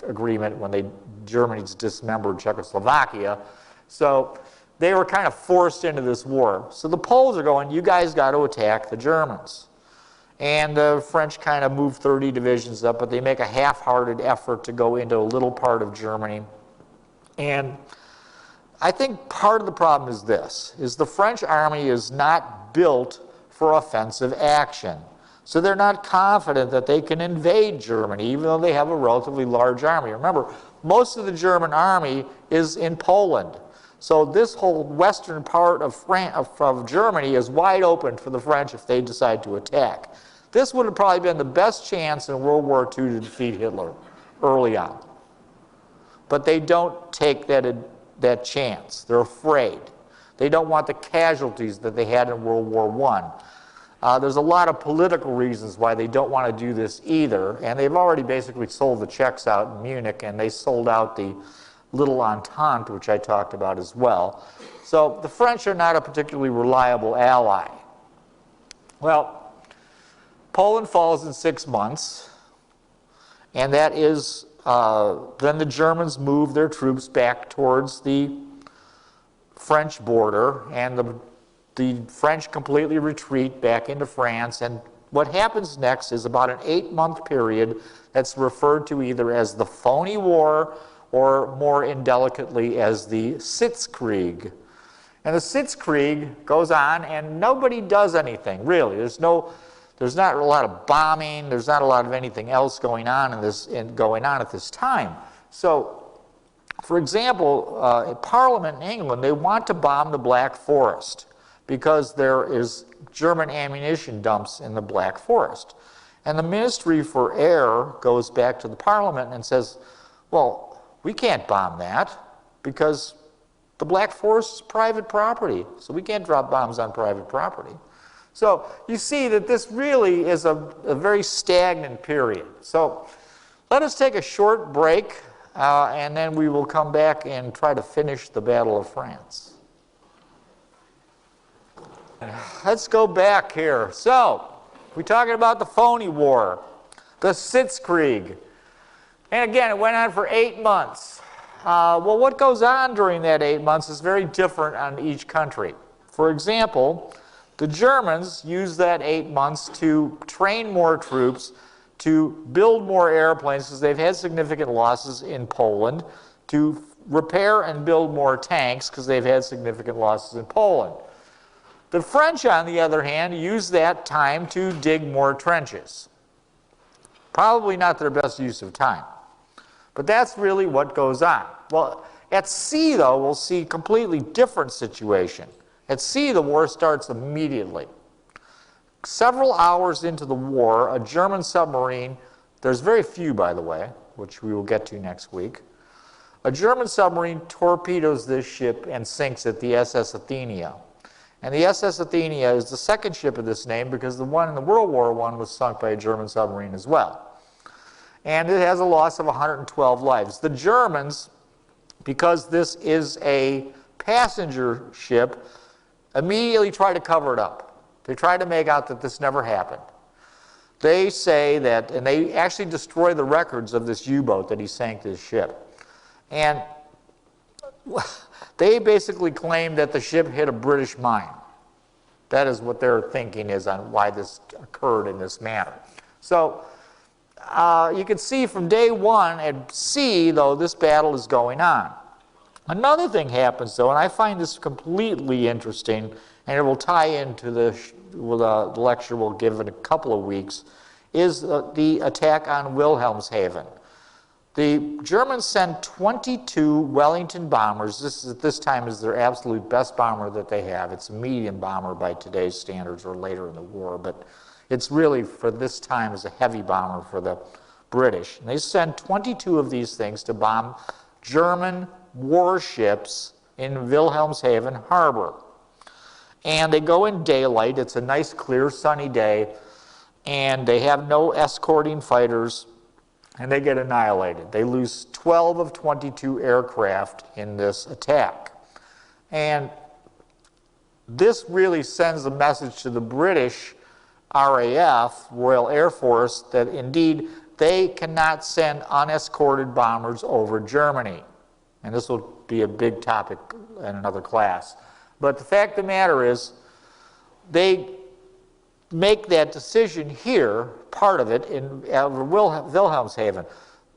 agreement when Germany dismembered Czechoslovakia. So they were kind of forced into this war. So the Poles are going, you guys got to attack the Germans. And the French kind of move 30 divisions up, but they make a half-hearted effort to go into a little part of Germany. And I think part of the problem is this, is the French army is not built for offensive action. So they're not confident that they can invade Germany, even though they have a relatively large army. Remember, most of the German army is in Poland. So this whole western part of Germany is wide open for the French if they decide to attack. This would have probably been the best chance in World War II to defeat Hitler early on. But they don't take that chance. They're afraid. They don't want the casualties that they had in World War I. There's a lot of political reasons why they don't want to do this either, and they've already basically sold the Czechs out in Munich, and they sold out the Little Entente, which I talked about as well. So the French are not a particularly reliable ally. Well, Poland falls in 6 months, and that is, then the Germans move their troops back towards the French border, and the French completely retreat back into France, and what happens next is about an 8-month period that's referred to either as the Phony War or more indelicately as the Sitzkrieg. And the Sitzkrieg goes on and nobody does anything, really. There's not a lot of bombing, there's not a lot of anything else going on at this time. So, for example, in Parliament in England, they want to bomb the Black Forest because there is German ammunition dumps in the Black Forest. And the Ministry for Air goes back to the Parliament and says, well, we can't bomb that because the Black Forest is private property, so we can't drop bombs on private property. So you see that this really is a very stagnant period. So let us take a short break, and then we will come back and try to finish the Battle of France. Let's go back here. So, we're talking about the Phony War, the Sitzkrieg. And again, it went on for 8 months. Well, what goes on during that 8 months is very different on each country. For example, the Germans use that 8 months to train more troops, to build more airplanes, because they've had significant losses in Poland, to repair and build more tanks, because they've had significant losses in Poland. The French, on the other hand, use that time to dig more trenches. Probably not their best use of time. But that's really what goes on. Well, at sea, though, we'll see a completely different situation. At sea, the war starts immediately. Several hours into the war, a German submarine, there's very few, by the way, which we will get to next week, a German submarine torpedoes this ship and sinks it, the SS Athenia. And the SS Athenia is the second ship of this name because the one in the World War I was sunk by a German submarine as well. And it has a loss of 112 lives. The Germans, because this is a passenger ship, immediately try to cover it up. They try to make out that this never happened. They say that, and they actually destroy the records of this U-boat that he sank this ship. And they basically claim that the ship hit a British mine. That is what their thinking is on why this occurred in this manner. So you can see from day one at sea, though, this battle is going on. Another thing happens, though, and I find this completely interesting, and it will tie into the lecture we'll give in a couple of weeks, is the attack on Wilhelmshaven. The Germans sent 22 Wellington bombers. This is, at this time, is their absolute best bomber that they have. It's a medium bomber by today's standards or later in the war, but it's really, for this time, is a heavy bomber for the British. And they sent 22 of these things to bomb German warships in Wilhelmshaven harbor. And they go in daylight. It's a nice, clear, sunny day, and they have no escorting fighters, and they get annihilated. They lose 12 of 22 aircraft in this attack. And this really sends a message to the British RAF, Royal Air Force, that indeed they cannot send unescorted bombers over Germany. And this will be a big topic in another class. But the fact of the matter is, they make that decision here, part of it, in Wilhelmshaven.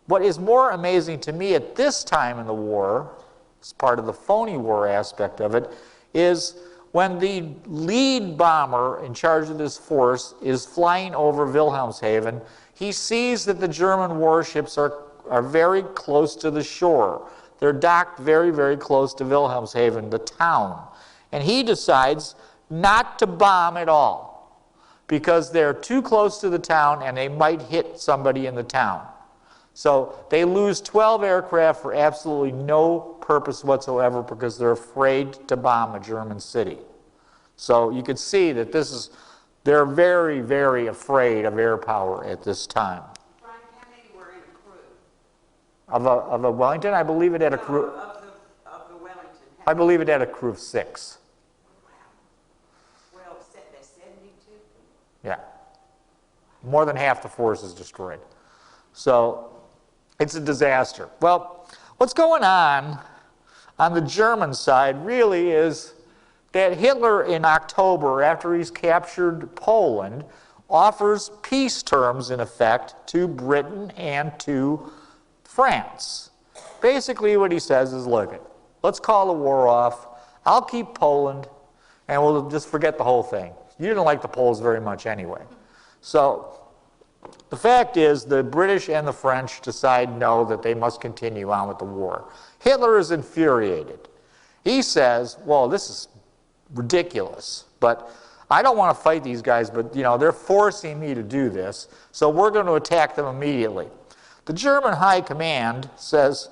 What is more amazing to me at this time in the war, as part of the phony war aspect of it, is when the lead bomber in charge of this force is flying over Wilhelmshaven, he sees that the German warships are very close to the shore. They're docked very, very close to Wilhelmshaven, the town. And he decides not to bomb at all because they're too close to the town and they might hit somebody in the town. So they lose 12 aircraft for absolutely no purpose whatsoever because they're afraid to bomb a German city. So you can see that they're very, very afraid of air power at this time. Frank, how many were in a crew? Of a Wellington, I believe it had a crew. Of the Wellington. I believe it had a crew of 6. Well, there's 72. Yeah. More than half the force is destroyed. So it's a disaster. Well, what's going on the German side really is that Hitler in October, after he's captured Poland, offers peace terms in effect to Britain and to France. Basically what he says is, look, let's call the war off. I'll keep Poland and we'll just forget the whole thing. You didn't like the Poles very much anyway. So the fact is the British and the French decide no, that they must continue on with the war. Hitler is infuriated. He says, well, this is ridiculous, but I don't want to fight these guys, but they're forcing me to do this, so we're going to attack them immediately. The German High Command says,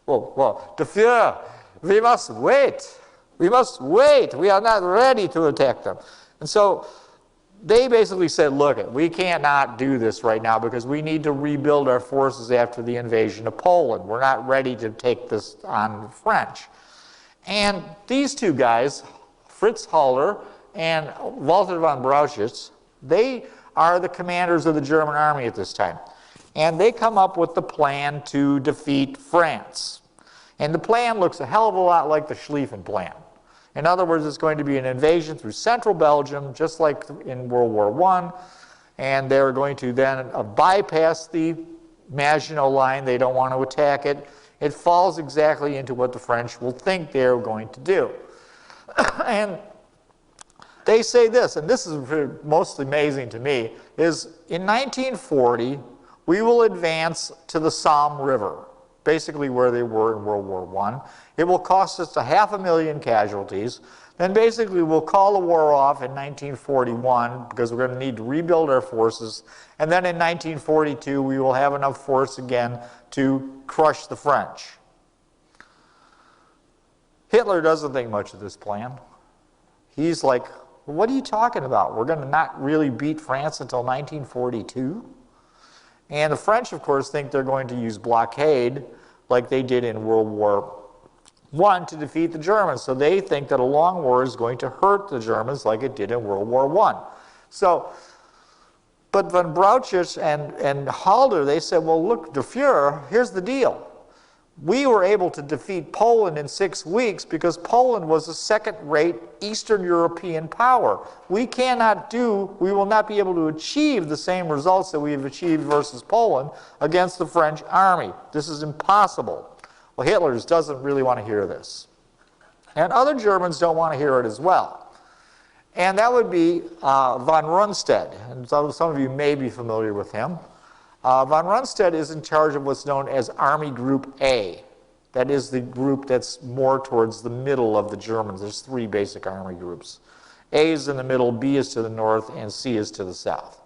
well, the Führer, we must wait. We must wait. We are not ready to attack them. And so they basically said, look, we cannot do this right now because we need to rebuild our forces after the invasion of Poland. We're not ready to take this on the French. And these two guys, Fritz Halder and Walter von Brauchitsch, they are the commanders of the German army at this time. And they come up with the plan to defeat France. And the plan looks a hell of a lot like the Schlieffen plan. In other words, it's going to be an invasion through central Belgium, just like in World War I. And they're going to then bypass the Maginot Line. They don't want to attack it. It falls exactly into what the French will think they're going to do. And they say this, and this is most amazing to me, is in 1940, we will advance to the Somme River, basically where they were in World War I. It will cost us 500,000 casualties. Then basically we'll call the war off in 1941 because we're going to need to rebuild our forces. And then in 1942 we will have enough force again to crush the French. Hitler doesn't think much of this plan. He's like, well, what are you talking about? We're going to not really beat France until 1942? And the French, of course, think they're going to use blockade like they did in World War I to defeat the Germans. So they think that a long war is going to hurt the Germans like it did in World War I. So, but von Brauchitsch and Halder, they said, well, look, the Führer, here's the deal. We were able to defeat Poland in 6 weeks because Poland was a second-rate Eastern European power. We will not be able to achieve the same results that we've achieved versus Poland against the French army. This is impossible. Well, Hitler doesn't really want to hear this. And other Germans don't want to hear it as well. And that would be von Rundstedt. And some of you may be familiar with him. Von Rundstedt is in charge of what's known as Army Group A. That is the group that's more towards the middle of the Germans. There's 3 basic army groups. A is in the middle, B is to the north, and C is to the south.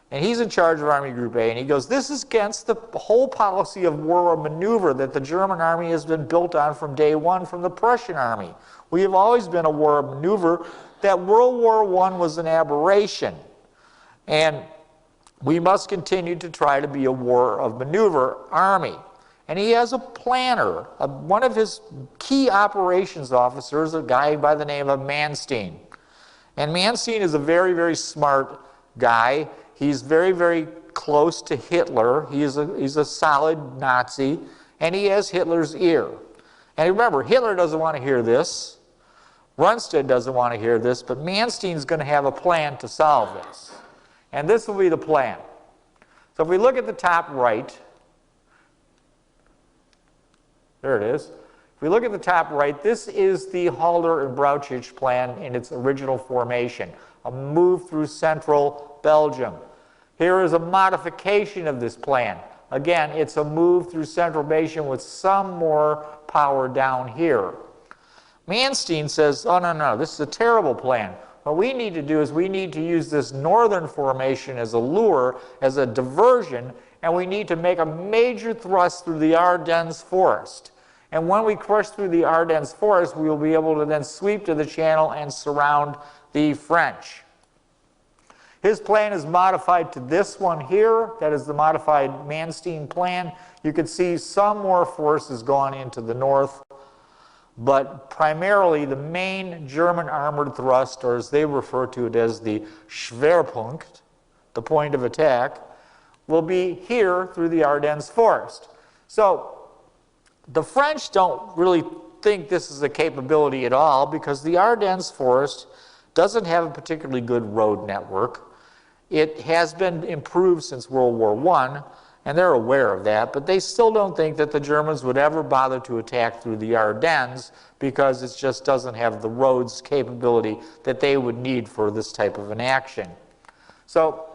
And he's in charge of Army Group A, and he goes, this is against the whole policy of war of maneuver that the German army has been built on from day one from the Prussian army. We have always been a war of maneuver. That World War I was an aberration. And we must continue to try to be a war of maneuver army. And he has a planner. One of his key operations officers, a guy by the name of Manstein. And Manstein is a very, very smart guy. He's very, very close to Hitler. He's a solid Nazi. And he has Hitler's ear. And remember, Hitler doesn't want to hear this. Rundstedt doesn't want to hear this, but Manstein's going to have a plan to solve this. And this will be the plan. So if we look at the top right, there it is. If we look at the top right, this is the Halder and Brauchitsch plan in its original formation, a move through central Belgium. Here is a modification of this plan. Again, it's a move through central Belgium with some more power down here. Manstein says, oh, no, no, this is a terrible plan. What we need to do is we need to use this northern formation as a lure, as a diversion, and we need to make a major thrust through the Ardennes forest. And when we crush through the Ardennes forest, we will be able to then sweep to the channel and surround the French. His plan is modified to this one here. That is the modified Manstein plan. You can see some more forces gone into the north, but primarily the main German armored thrust, or as they refer to it as the Schwerpunkt, the point of attack, will be here through the Ardennes forest. So the French don't really think this is a capability at all because the Ardennes forest doesn't have a particularly good road network. It has been improved since World War I, and they're aware of that, but they still don't think that the Germans would ever bother to attack through the Ardennes because it just doesn't have the roads capability that they would need for this type of an action. So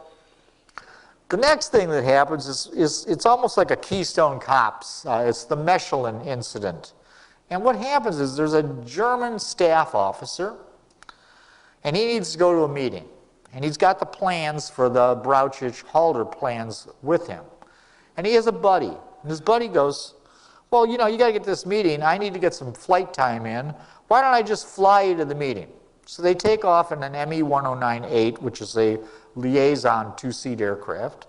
the next thing that happens is it's almost like a Keystone Cops. It's the Mechelin incident. And what happens is there's a German staff officer, and he needs to go to a meeting. And he's got the plans for the Brauchitsch-Halder plans with him. And he has a buddy. And his buddy goes, well, you know, you got to get to this meeting. I need to get some flight time in. Why don't I just fly you to the meeting? So they take off in an ME-1098, which is a liaison two-seat aircraft.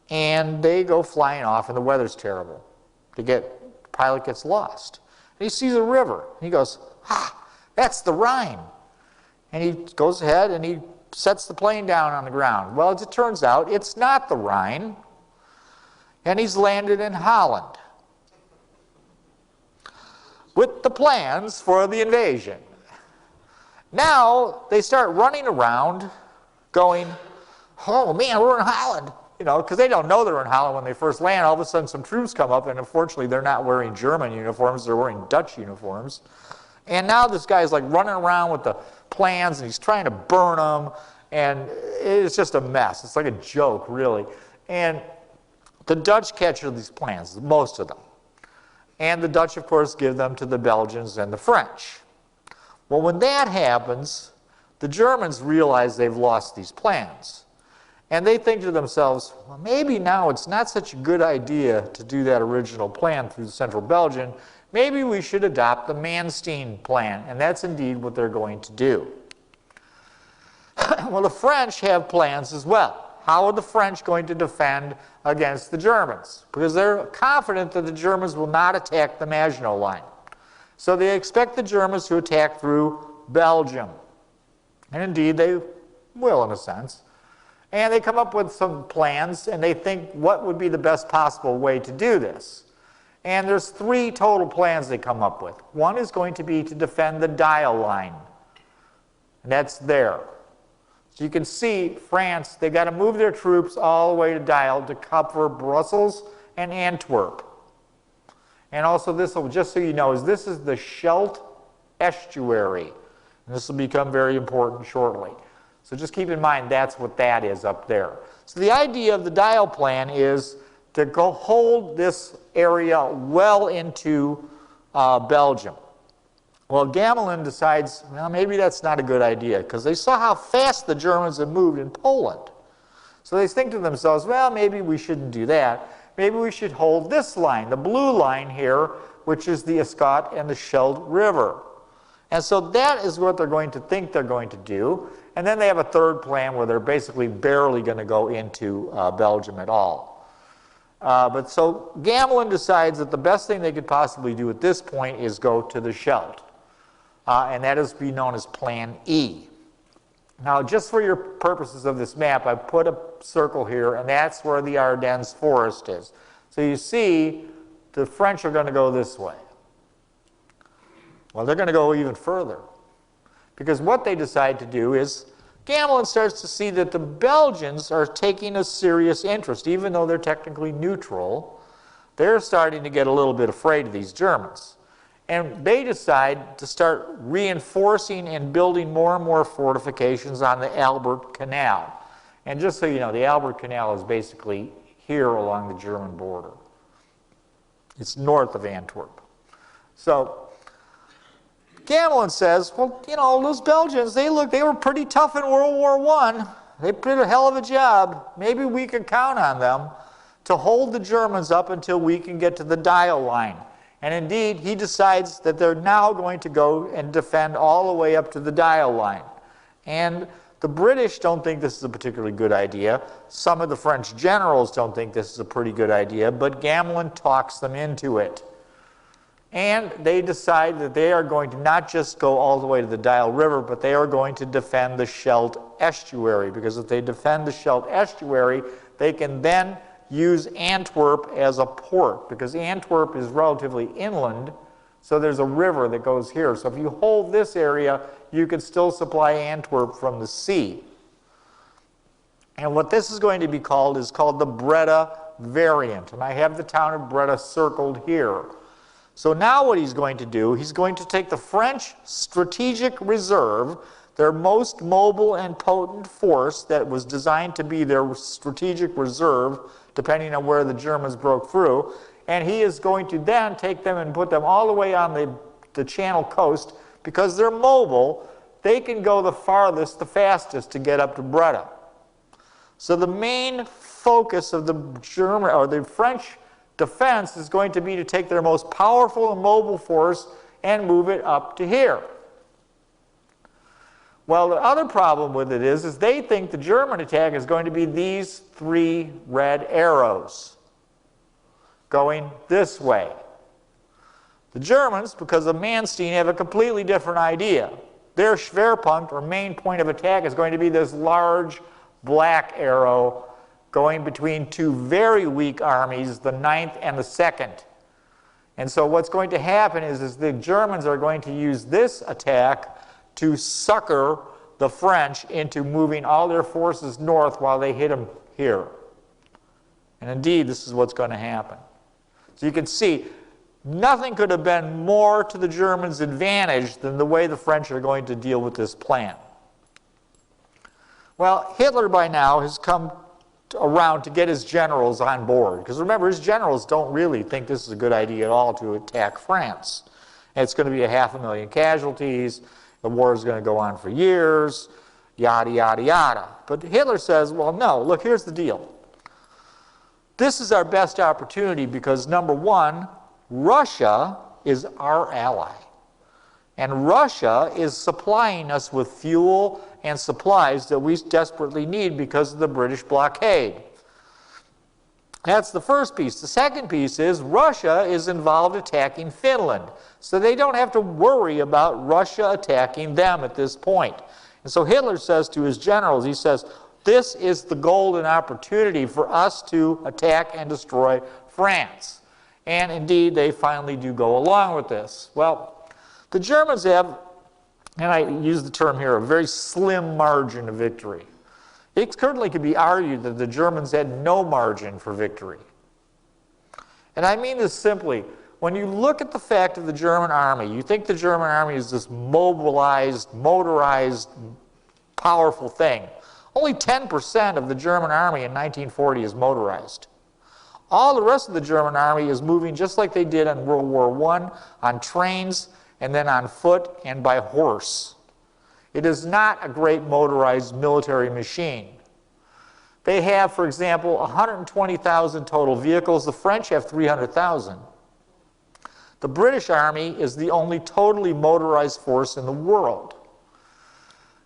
And they go flying off, and the weather's terrible. The pilot gets lost. And he sees a river. He goes, that's the Rhine. And he goes ahead and he sets the plane down on the ground. Well, as it turns out, it's not the Rhine. And he's landed in Holland with the plans for the invasion. Now they start running around going, oh man, we're in Holland. You know, because they don't know they're in Holland when they first land. All of a sudden some troops come up, and unfortunately they're not wearing German uniforms, they're wearing Dutch uniforms. And now this guy's like running around with the plans, and he's trying to burn them, and it's just a mess. It's like a joke, really. And the Dutch capture these plans, most of them. And the Dutch, of course, give them to the Belgians and the French. Well, when that happens, the Germans realize they've lost these plans. And they think to themselves, well, maybe now it's not such a good idea to do that original plan through central Belgium. Maybe we should adopt the Manstein plan, and that's indeed what they're going to do. Well, the French have plans as well. How are the French going to defend against the Germans? Because they're confident that the Germans will not attack the Maginot Line. So they expect the Germans to attack through Belgium. And indeed, they will, in a sense. And they come up with some plans, and they think what would be the best possible way to do this. And there's 3 total plans they come up with. One is going to be to defend the Dial line. And that's there. So you can see France, they've got to move their troops all the way to Dial to cover Brussels and Antwerp. And also this will, just so you know, this is the Scheldt estuary. And this will become very important shortly. So just keep in mind that's what that is up there. So the idea of the Dial plan is to go hold this area well into Belgium. Well, Gamelin decides, well, maybe that's not a good idea, because they saw how fast the Germans had moved in Poland. So they think to themselves, well, maybe we shouldn't do that. Maybe we should hold this line, the blue line here, which is the Escaut and the Scheldt River. And so that is what they're going to think they're going to do. And then they have a third plan where they're basically barely going to go into Belgium at all. But so Gamelin decides that the best thing they could possibly do at this point is go to the Scheldt. And that is be known as Plan E. Now, just for your purposes of this map, I put a circle here, and that's where the Ardennes forest is. So you see, the French are going to go this way. Well, they're going to go even further. Because what they decide to do is, Gamelin starts to see that the Belgians are taking a serious interest. Even though they're technically neutral, they're starting to get a little bit afraid of these Germans. And they decide to start reinforcing and building more and more fortifications on the Albert Canal. And just so you know, the Albert Canal is basically here along the German border. It's north of Antwerp. So Gamelin says, well, you know, those Belgians, they were pretty tough in World War I. They did a hell of a job. Maybe we could count on them to hold the Germans up until we can get to the Dial line. And indeed, he decides that they're now going to go and defend all the way up to the Dial line. And the British don't think this is a particularly good idea. Some of the French generals don't think this is a pretty good idea, but Gamelin talks them into it. And they decide that they are going to not just go all the way to the Dial River, but they are going to defend the Scheldt estuary, because if they defend the Scheldt estuary, they can then use Antwerp as a port, because Antwerp is relatively inland, so there's a river that goes here. So if you hold this area, you can still supply Antwerp from the sea. And what this is going to be called is called the Breda variant, and I have the town of Breda circled here. So now what he's going to do, he's going to take the French strategic reserve, their most mobile and potent force that was designed to be their strategic reserve, depending on where the Germans broke through, and he is going to then take them and put them all the way on the Channel coast. Because they're mobile, they can go the farthest, the fastest to get up to Breda. So the main focus of the German or the French defense is going to be to take their most powerful and mobile force and move it up to here. Well, the other problem with it is they think the German attack is going to be these three red arrows going this way. The Germans, because of Manstein, have a completely different idea. Their Schwerpunkt, or main point of attack, is going to be this large black arrow going between two very weak armies, the 9th and the 2nd. And so what's going to happen is the Germans are going to use this attack to sucker the French into moving all their forces north while they hit them here. And indeed, this is what's going to happen. So you can see, nothing could have been more to the Germans' advantage than the way the French are going to deal with this plan. Well, Hitler by now has come around to get his generals on board. Because remember, his generals don't really think this is a good idea at all to attack France. And it's going to be 500,000 casualties. The war is going to go on for years, yada, yada, yada. But Hitler says, well, no, look, here's the deal. This is our best opportunity because, number one, Russia is our ally. And Russia is supplying us with fuel and supplies that we desperately need because of the British blockade. That's the first piece. The second piece is Russia is involved attacking Finland. So they don't have to worry about Russia attacking them at this point. And so Hitler says to his generals, he says, this is the golden opportunity for us to attack and destroy France. And indeed, they finally do go along with this. Well, the Germans have, and I use the term here, a very slim margin of victory. It certainly could be argued that the Germans had no margin for victory. And I mean this simply. When you look at the fact of the German army, you think the German army is this mobilized, motorized, powerful thing. Only 10% of the German army in 1940 is motorized. All the rest of the German army is moving just like they did in World War I, on trains, and then on foot and by horse. It is not a great motorized military machine. They have, for example, 120,000 total vehicles. The French have 300,000. The British Army is the only totally motorized force in the world.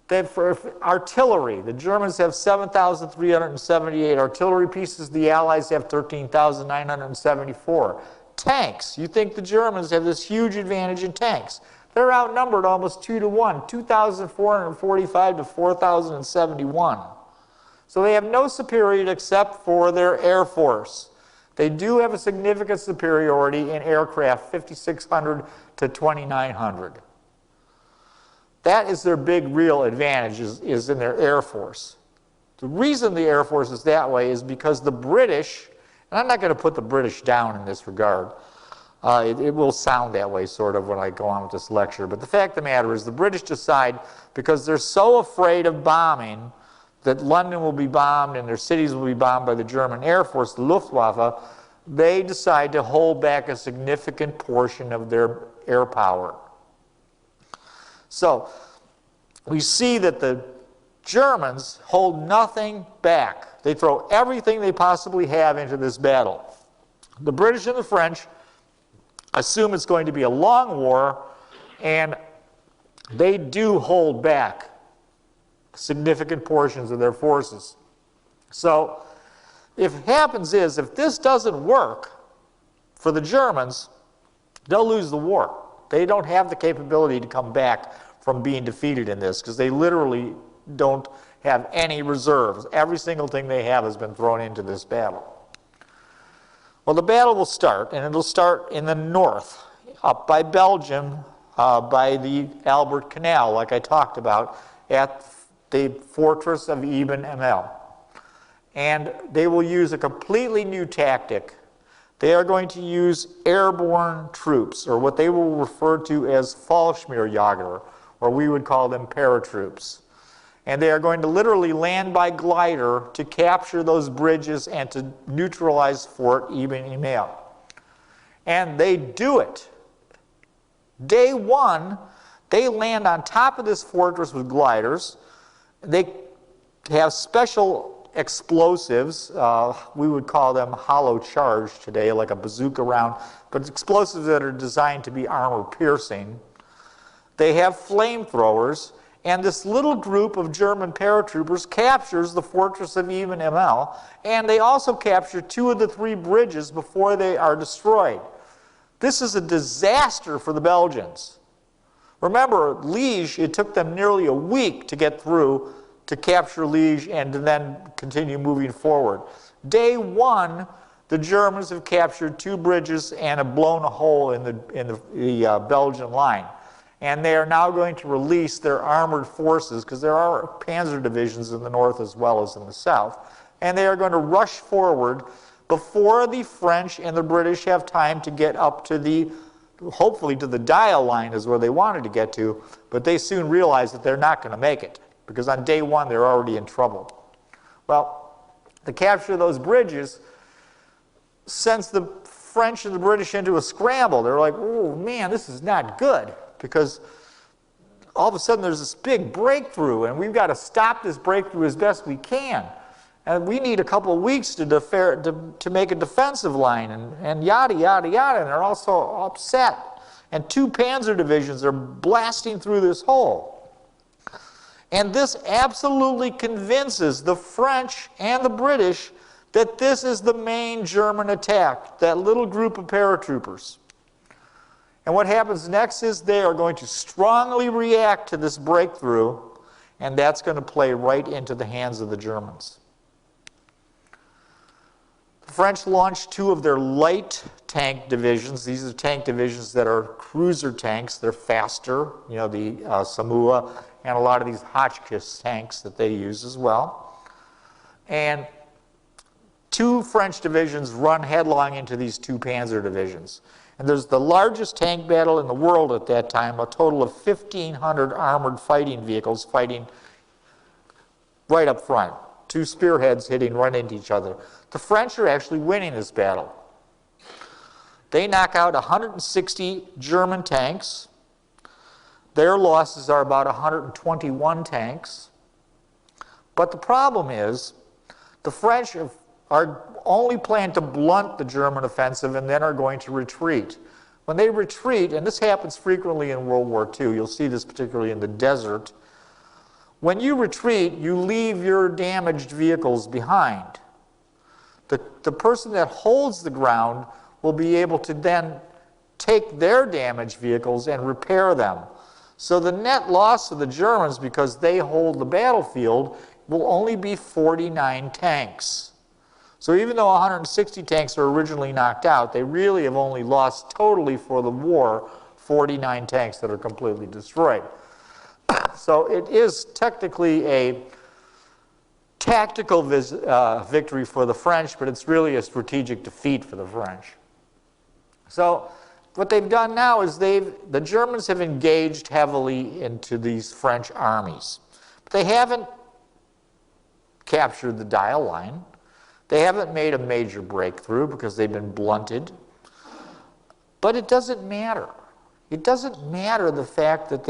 For artillery, the Germans have 7,378 artillery pieces. The Allies have 13,974. Tanks, you think the Germans have this huge advantage in tanks. They're outnumbered almost 2 to 1, 2,445 to 4,071. So they have no superiority except for their Air Force. They do have a significant superiority in aircraft, 5,600 to 2,900. That is their big real advantage, is in their Air Force. The reason the Air Force is that way is because the British, and I'm not going to put the British down in this regard. It will sound that way sort of when I go on with this lecture. But the fact of the matter is the British decide, because they're so afraid of bombing, that London will be bombed and their cities will be bombed by the German Air Force, the Luftwaffe, they decide to hold back a significant portion of their air power. So we see that the Germans hold nothing back. They throw everything they possibly have into this battle. The British and the French assume it's going to be a long war, and they do hold back significant portions of their forces. So if it happens is, if this doesn't work for the Germans, they'll lose the war. They don't have the capability to come back from being defeated in this, because they literally don't have any reserves. Every single thing they have has been thrown into this battle. Well, the battle will start, and it'll start in the north, up by Belgium, by the Albert Canal, like I talked about, at the fortress of Ibn Emel. And they will use a completely new tactic. They are going to use airborne troops, or what they will refer to as Fallschirmjäger, or we would call them paratroops. And they are going to literally land by glider to capture those bridges and to neutralize Fort Ibn Emel. And they do it. Day one, they land on top of this fortress with gliders. They have special explosives. We would call them hollow charge today, like a bazooka round, but explosives that are designed to be armor piercing. They have flamethrowers. And this little group of German paratroopers captures the fortress of Ibn Emel, and they also capture 2 of the 3 bridges before they are destroyed. This is a disaster for the Belgians. Remember, Liège, it took them nearly a week to get through to capture Liège and to then continue moving forward. Day one, the Germans have captured 2 bridges and have blown a hole in the Belgian line. And they are now going to release their armored forces, because there are panzer divisions in the north as well as in the south. And they are going to rush forward before the French and the British have time to get up to the, hopefully to the Dial line is where they wanted to get to, but they soon realize that they're not going to make it, because on day one they're already in trouble. Well, the capture of those bridges sends the French and the British into a scramble. They're like, oh man, this is not good, because all of a sudden there's this big breakthrough, and we've got to stop this breakthrough as best we can. And we need a couple of weeks to make a defensive line, and yada, yada, yada, and they're all so upset. And 2 panzer divisions are blasting through this hole. And this absolutely convinces the French and the British that this is the main German attack, that little group of paratroopers. And what happens next is they are going to strongly react to this breakthrough, and that's going to play right into the hands of the Germans. The French launched 2 of their light tank divisions. These are tank divisions that are cruiser tanks. They're faster, you know, the Samua, and a lot of these Hotchkiss tanks that they use as well. And 2 French divisions run headlong into these 2 panzer divisions. And there's the largest tank battle in the world at that time, a total of 1,500 armored fighting vehicles fighting right up front. 2 spearheads hitting right into each other. The French are actually winning this battle. They knock out 160 German tanks. Their losses are about 121 tanks. But the problem is, the French are only plan to blunt the German offensive and then are going to retreat. When they retreat, and this happens frequently in World War II, you'll see this particularly in the desert, when you retreat, you leave your damaged vehicles behind. The person that holds the ground will be able to then take their damaged vehicles and repair them. So the net loss of the Germans, because they hold the battlefield, will only be 49 tanks. So even though 160 tanks were originally knocked out, they really have only lost totally for the war 49 tanks that are completely destroyed. So it is technically a tactical victory for the French, but it's really a strategic defeat for the French. So what they've done now is the Germans have engaged heavily into these French armies. But they haven't captured the Dial line. They haven't made a major breakthrough because they've been blunted. But it doesn't matter. It doesn't matter the fact that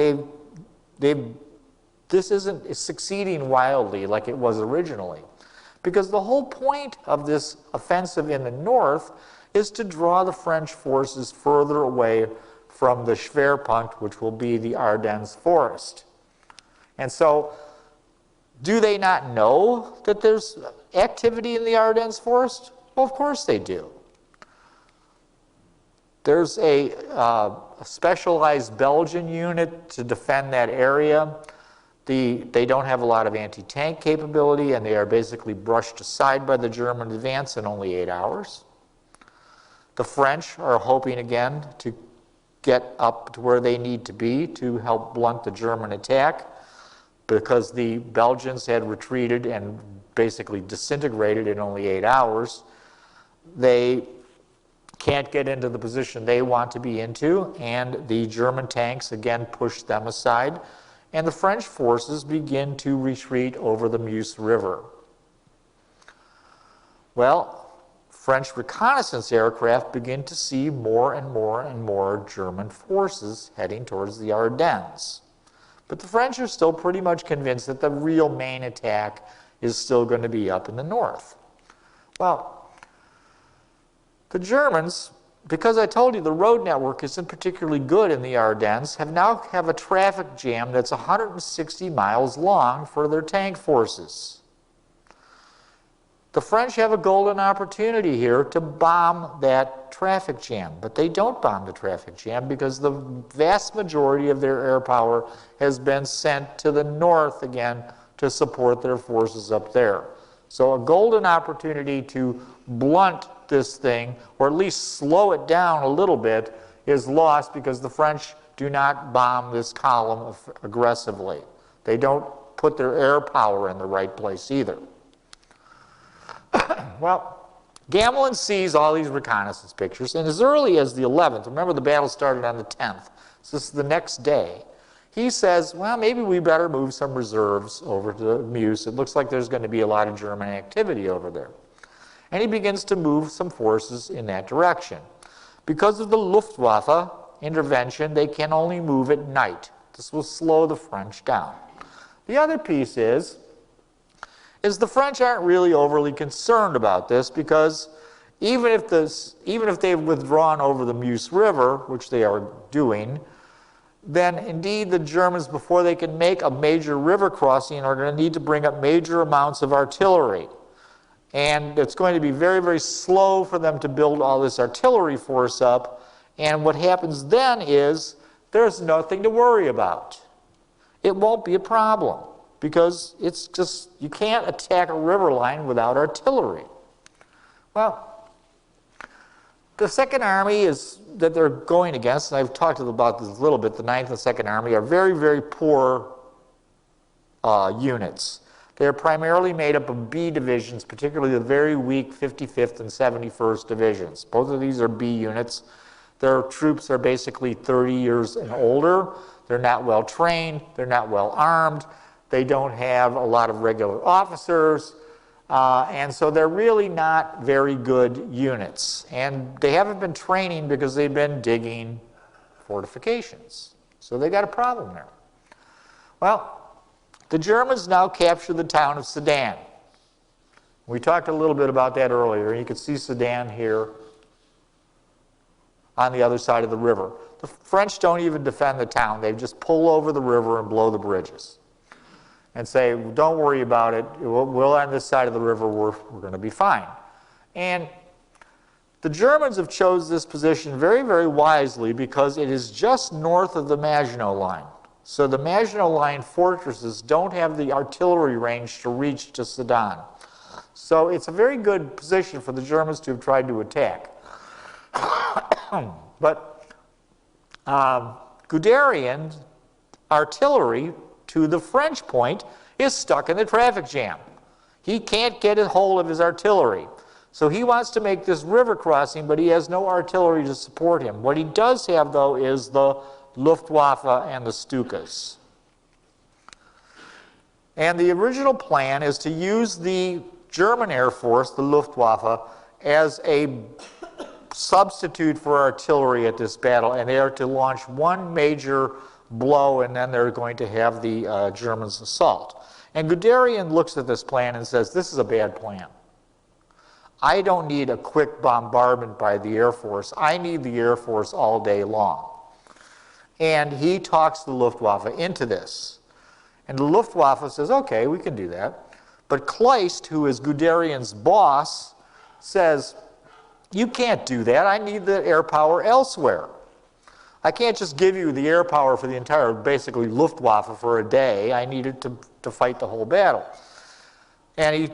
this isn't succeeding wildly like it was originally. Because the whole point of this offensive in the north is to draw the French forces further away from the Schwerpunkt, which will be the Ardennes forest. And so, do they not know that there's activity in the Ardennes forest? Well, of course they do. There's a specialized Belgian unit to defend that area. They don't have a lot of anti-tank capability, and they are basically brushed aside by the German advance in only 8 hours. The French are hoping again to get up to where they need to be to help blunt the German attack, because the Belgians had retreated and basically disintegrated in only 8 hours. They can't get into the position they want to be into, and the German tanks again push them aside, and the French forces begin to retreat over the Meuse River. Well, French reconnaissance aircraft begin to see more and more and more German forces heading towards the Ardennes. But the French are still pretty much convinced that the real main attack is still going to be up in the north. Well, the Germans, because I told you the road network isn't particularly good in the Ardennes, now have a traffic jam that's 160 miles long for their tank forces. The French have a golden opportunity here to bomb that traffic jam, but they don't bomb the traffic jam because the vast majority of their air power has been sent to the north again to support their forces up there. So a golden opportunity to blunt this thing, or at least slow it down a little bit, is lost because the French do not bomb this column aggressively. They don't put their air power in the right place either. Well, Gamelin sees all these reconnaissance pictures, and as early as the 11th, remember the battle started on the 10th, so this is the next day, he says, well, maybe we better move some reserves over to Meuse. It looks like there's going to be a lot of German activity over there. And he begins to move some forces in that direction. Because of the Luftwaffe intervention, they can only move at night. This will slow the French down. The other piece is the French aren't really overly concerned about this, because even if they've withdrawn over the Meuse River, which they are doing, then indeed the Germans, before they can make a major river crossing, are going to need to bring up major amounts of artillery. And it's going to be very, very slow for them to build all this artillery force up. And what happens then is there's nothing to worry about. It won't be a problem, because it's just, you can't attack a river line without artillery. Well, the Second Army that they're going against, and I've talked about this a little bit, the 9th and 2nd Army are very, very poor units. They're primarily made up of B divisions, particularly the very weak 55th and 71st divisions. Both of these are B units. Their troops are basically 30 years and older. They're not well trained. They're not well armed. They don't have a lot of regular officers. And so they're really not very good units. And they haven't been training because they've been digging fortifications. So they got a problem there. Well, the Germans now capture the town of Sedan. We talked a little bit about that earlier. You can see Sedan here on the other side of the river. The French don't even defend the town. They just pull over the river and blow the bridges and say, don't worry about it. We'll on this side of the river. We're going to be fine. And the Germans have chose this position very, very wisely, because it is just north of the Maginot Line. So the Maginot Line fortresses don't have the artillery range to reach to Sedan. So it's a very good position for the Germans to have tried to attack. But Guderian's artillery to the French point is stuck in the traffic jam. He can't get a hold of his artillery. So he wants to make this river crossing, but he has no artillery to support him. What he does have, though, is the Luftwaffe and the Stukas. And the original plan is to use the German Air Force, the Luftwaffe, as a substitute for artillery at this battle, and they are to launch one major blow, and then they're going to have the Germans assault. And Guderian looks at this plan and says, this is a bad plan. I don't need a quick bombardment by the Air Force. I need the Air Force all day long. And he talks the Luftwaffe into this. And the Luftwaffe says, okay, we can do that. But Kleist, who is Guderian's boss, says, you can't do that. I need the air power elsewhere. I can't just give you the air power for the entire, basically, Luftwaffe for a day. I need it to fight the whole battle. And he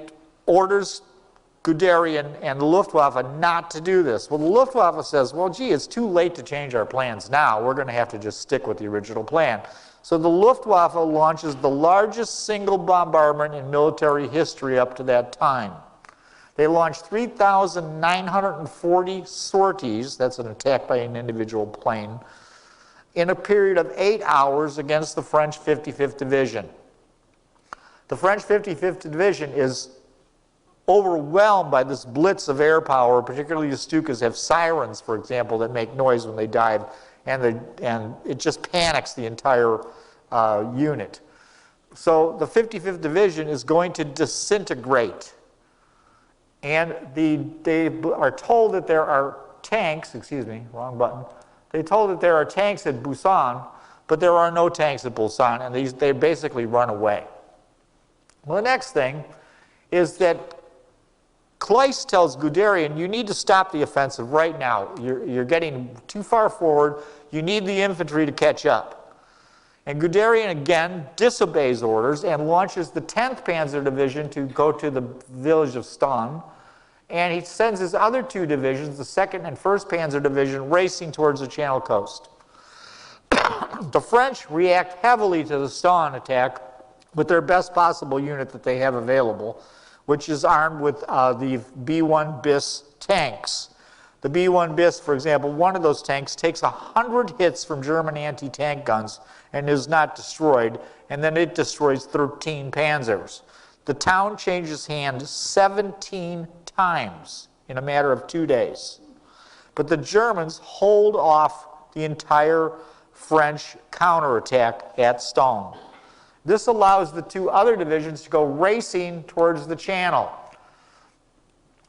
orders Guderian and the Luftwaffe not to do this. Well, the Luftwaffe says, well, gee, it's too late to change our plans now. We're going to have to just stick with the original plan. So the Luftwaffe launches the largest single bombardment in military history up to that time. They launched 3,940 sorties, that's an attack by an individual plane, in a period of 8 hours against the French 55th Division. The French 55th Division is overwhelmed by this blitz of air power, particularly the Stukas have sirens, for example, that make noise when they dive, and it just panics the entire unit. So the 55th Division is going to disintegrate. And they are told that there are tanks, excuse me, wrong button. They're told that there are tanks at Busan, but there are no tanks at Busan, and they basically run away. Well, the next thing is that Kleist tells Guderian, you need to stop the offensive right now. You're getting too far forward. You need the infantry to catch up. And Guderian again disobeys orders and launches the 10th Panzer Division to go to the village of Ston. And he sends his other two divisions, the 2nd and 1st Panzer Division, racing towards the Channel coast. The French react heavily to the Ston attack with their best possible unit that they have available, which is armed with the B-1 BIS tanks. The B-1 BIS, for example, one of those tanks takes 100 hits from German anti-tank guns and is not destroyed, and then it destroys 13 Panzers. The town changes hands 17 times in a matter of 2 days. But the Germans hold off the entire French counterattack at Ston. This allows the two other divisions to go racing towards the Channel.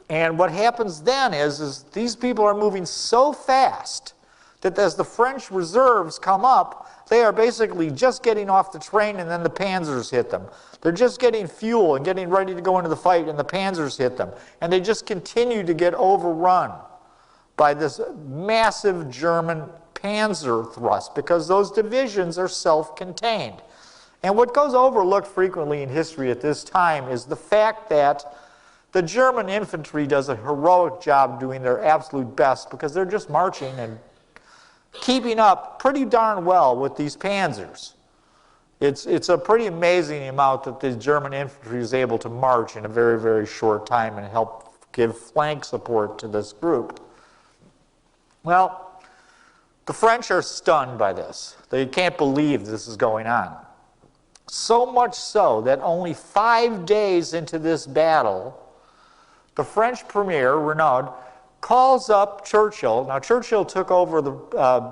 And what happens then is these people are moving so fast that as the French reserves come up, they are basically just getting off the train and then the Panzers hit them. They're just getting fuel and getting ready to go into the fight and the Panzers hit them. And they just continue to get overrun by this massive German Panzer thrust because those divisions are self-contained. And what goes overlooked frequently in history at this time is the fact that the German infantry does a heroic job doing their absolute best because they're just marching and keeping up pretty darn well with these Panzers. It's a pretty amazing amount that the German infantry is able to march in a very, very short time and help give flank support to this group. Well, the French are stunned by this. They can't believe this is going on. So much so that only 5 days into this battle, the French premier, Renaud, calls up Churchill. Now, Churchill took over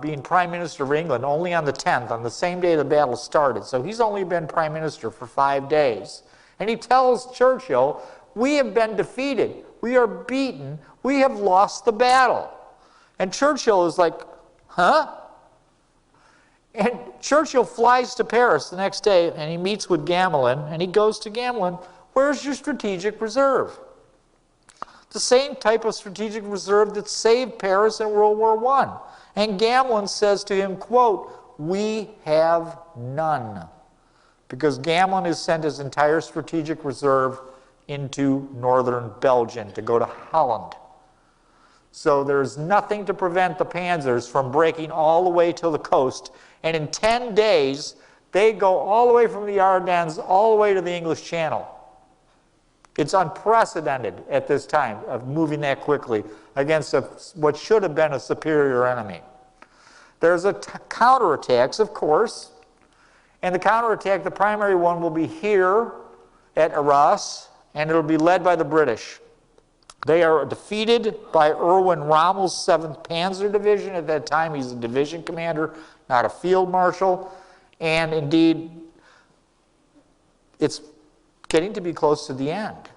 being Prime Minister of England only on the 10th, on the same day the battle started. So he's only been Prime Minister for 5 days. And he tells Churchill, we have been defeated. We are beaten. We have lost the battle. And Churchill is like, huh? And Churchill flies to Paris the next day, and he meets with Gamelin, and he goes to Gamelin, where's your strategic reserve? The same type of strategic reserve that saved Paris in World War I. And Gamelin says to him, quote, we have none. Because Gamelin has sent his entire strategic reserve into northern Belgium to go to Holland. So there's nothing to prevent the Panzers from breaking all the way to the coast. And in 10 days, They go all the way from the Ardennes all the way to the English Channel. It's unprecedented at this time of moving that quickly against what should have been a superior enemy. There's counterattacks, of course, and the counterattack, the primary one, will be here at Arras, and it'll be led by the British. They are defeated by Erwin Rommel's 7th Panzer Division. At that time, he's a division commander, not a field marshal. And indeed, it's getting to be close to the end,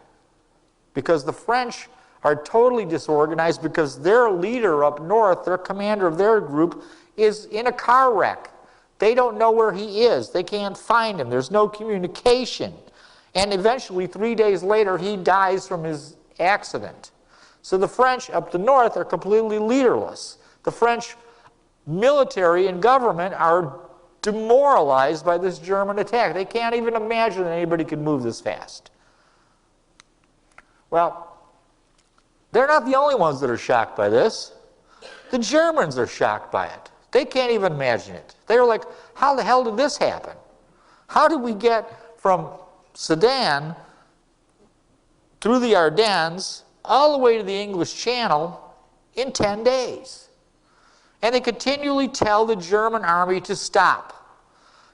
because the French are totally disorganized because their leader up north, their commander of their group, is in a car wreck. They don't know where he is. They can't find him. There's no communication. And eventually, 3 days later, he dies from his accident. So the French up the north are completely leaderless. The French military and government are demoralized by this German attack. They can't even imagine that anybody could move this fast. Well, they're not the only ones that are shocked by this. The Germans are shocked by it. They can't even imagine it. They're like, how the hell did this happen? How did we get from Sedan through the Ardennes all the way to the English Channel in 10 days? And they continually tell the German army to stop.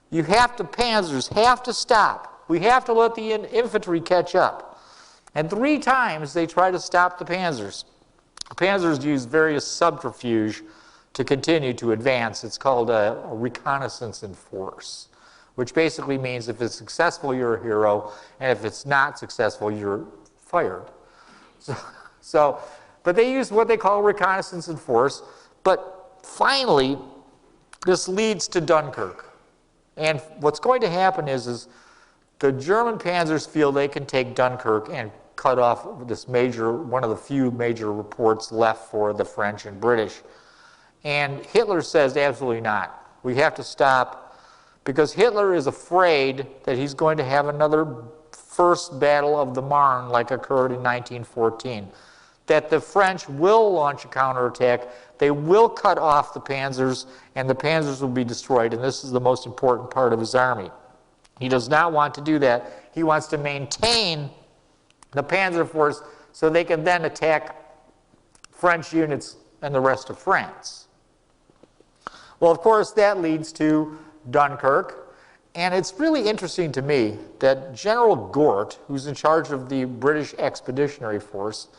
You have to, panzers have to stop. We have to let the infantry catch up. And 3 times they try to stop the panzers. The panzers use various subterfuge to continue to advance. It's called a reconnaissance in force, which basically means if it's successful, you're a hero, and if it's not successful, you're fired. But they use what they call reconnaissance in force. But finally, this leads to Dunkirk. And what's going to happen is the German panzers feel they can take Dunkirk and cut off this one of the few major reports left for the French and British. And Hitler says, absolutely not. We have to stop, because Hitler is afraid that he's going to have another first Battle of the Marne like occurred in 1914. That the French will launch a counterattack, they will cut off the panzers, and the panzers will be destroyed. And this is the most important part of his army. He does not want to do that. He wants to maintain the panzer force so they can then attack French units and the rest of France. Well, of course, that leads to Dunkirk. And it's really interesting to me that General Gort, who's in charge of the British Expeditionary Force,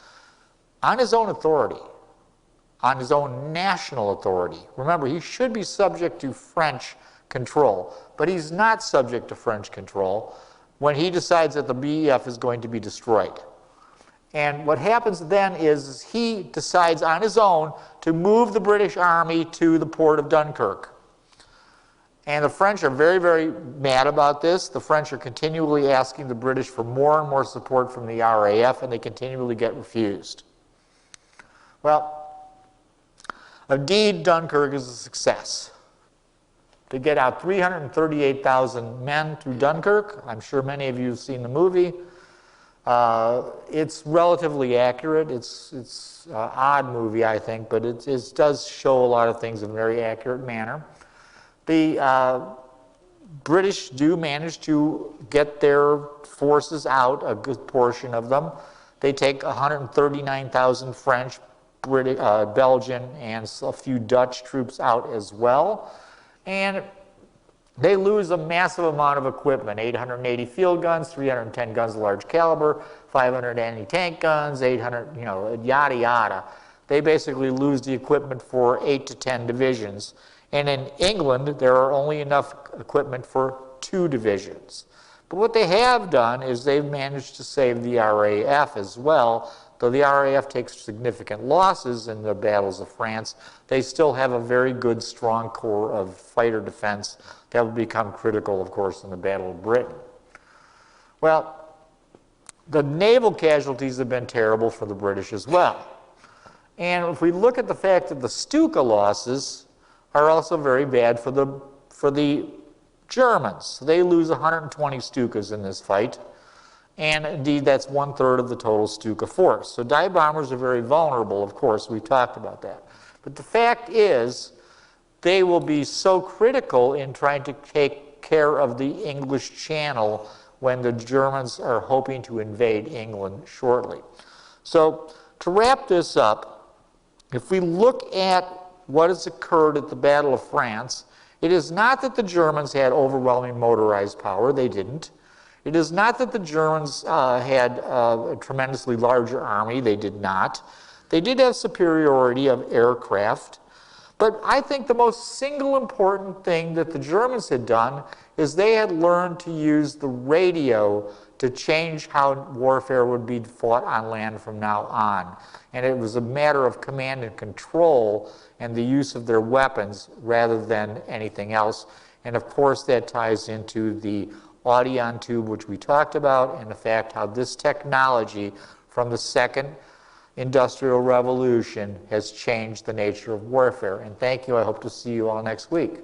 on his own authority, on his own national authority. Remember, he should be subject to French control, but he's not subject to French control when he decides that the BEF is going to be destroyed. And what happens then is he decides on his own to move the British Army to the port of Dunkirk. And the French are very, very mad about this. The French are continually asking the British for more and more support from the RAF, and they continually get refused. Well, indeed, Dunkirk is a success. To get out 338,000 men through Dunkirk, I'm sure many of you have seen the movie. It's relatively accurate. It's an odd movie, I think, but it does show a lot of things in a very accurate manner. The British do manage to get their forces out, a good portion of them. They take 139,000 French, British, Belgian, and a few Dutch troops out as well. And they lose a massive amount of equipment, 880 field guns, 310 guns of large caliber, 500 anti-tank guns, 800, yada, yada. They basically lose the equipment for 8 to 10 divisions. And in England, there are only enough equipment for 2 divisions. But what they have done is they've managed to save the RAF as well. Though the RAF takes significant losses in the battles of France, they still have a very good, strong core of fighter defense that will become critical, of course, in the Battle of Britain. Well, the naval casualties have been terrible for the British as well. And if we look at the fact that the Stuka losses are also very bad for the Germans. They lose 120 Stukas in this fight. And indeed, that's 1/3 of the total Stuka force. So dive bombers are very vulnerable, of course. We've talked about that. But the fact is, they will be so critical in trying to take care of the English Channel when the Germans are hoping to invade England shortly. So to wrap this up, if we look at what has occurred at the Battle of France, it is not that the Germans had overwhelming motorized power. They didn't. It is not that the Germans had a tremendously larger army. They did not. They did have superiority of aircraft. But I think the most single important thing that the Germans had done is they had learned to use the radio to change how warfare would be fought on land from now on. And it was a matter of command and control and the use of their weapons rather than anything else. And of course that ties into the Audion tube, which we talked about, and the fact how this technology from the Second Industrial Revolution has changed the nature of warfare. And thank you. I hope to see you all next week.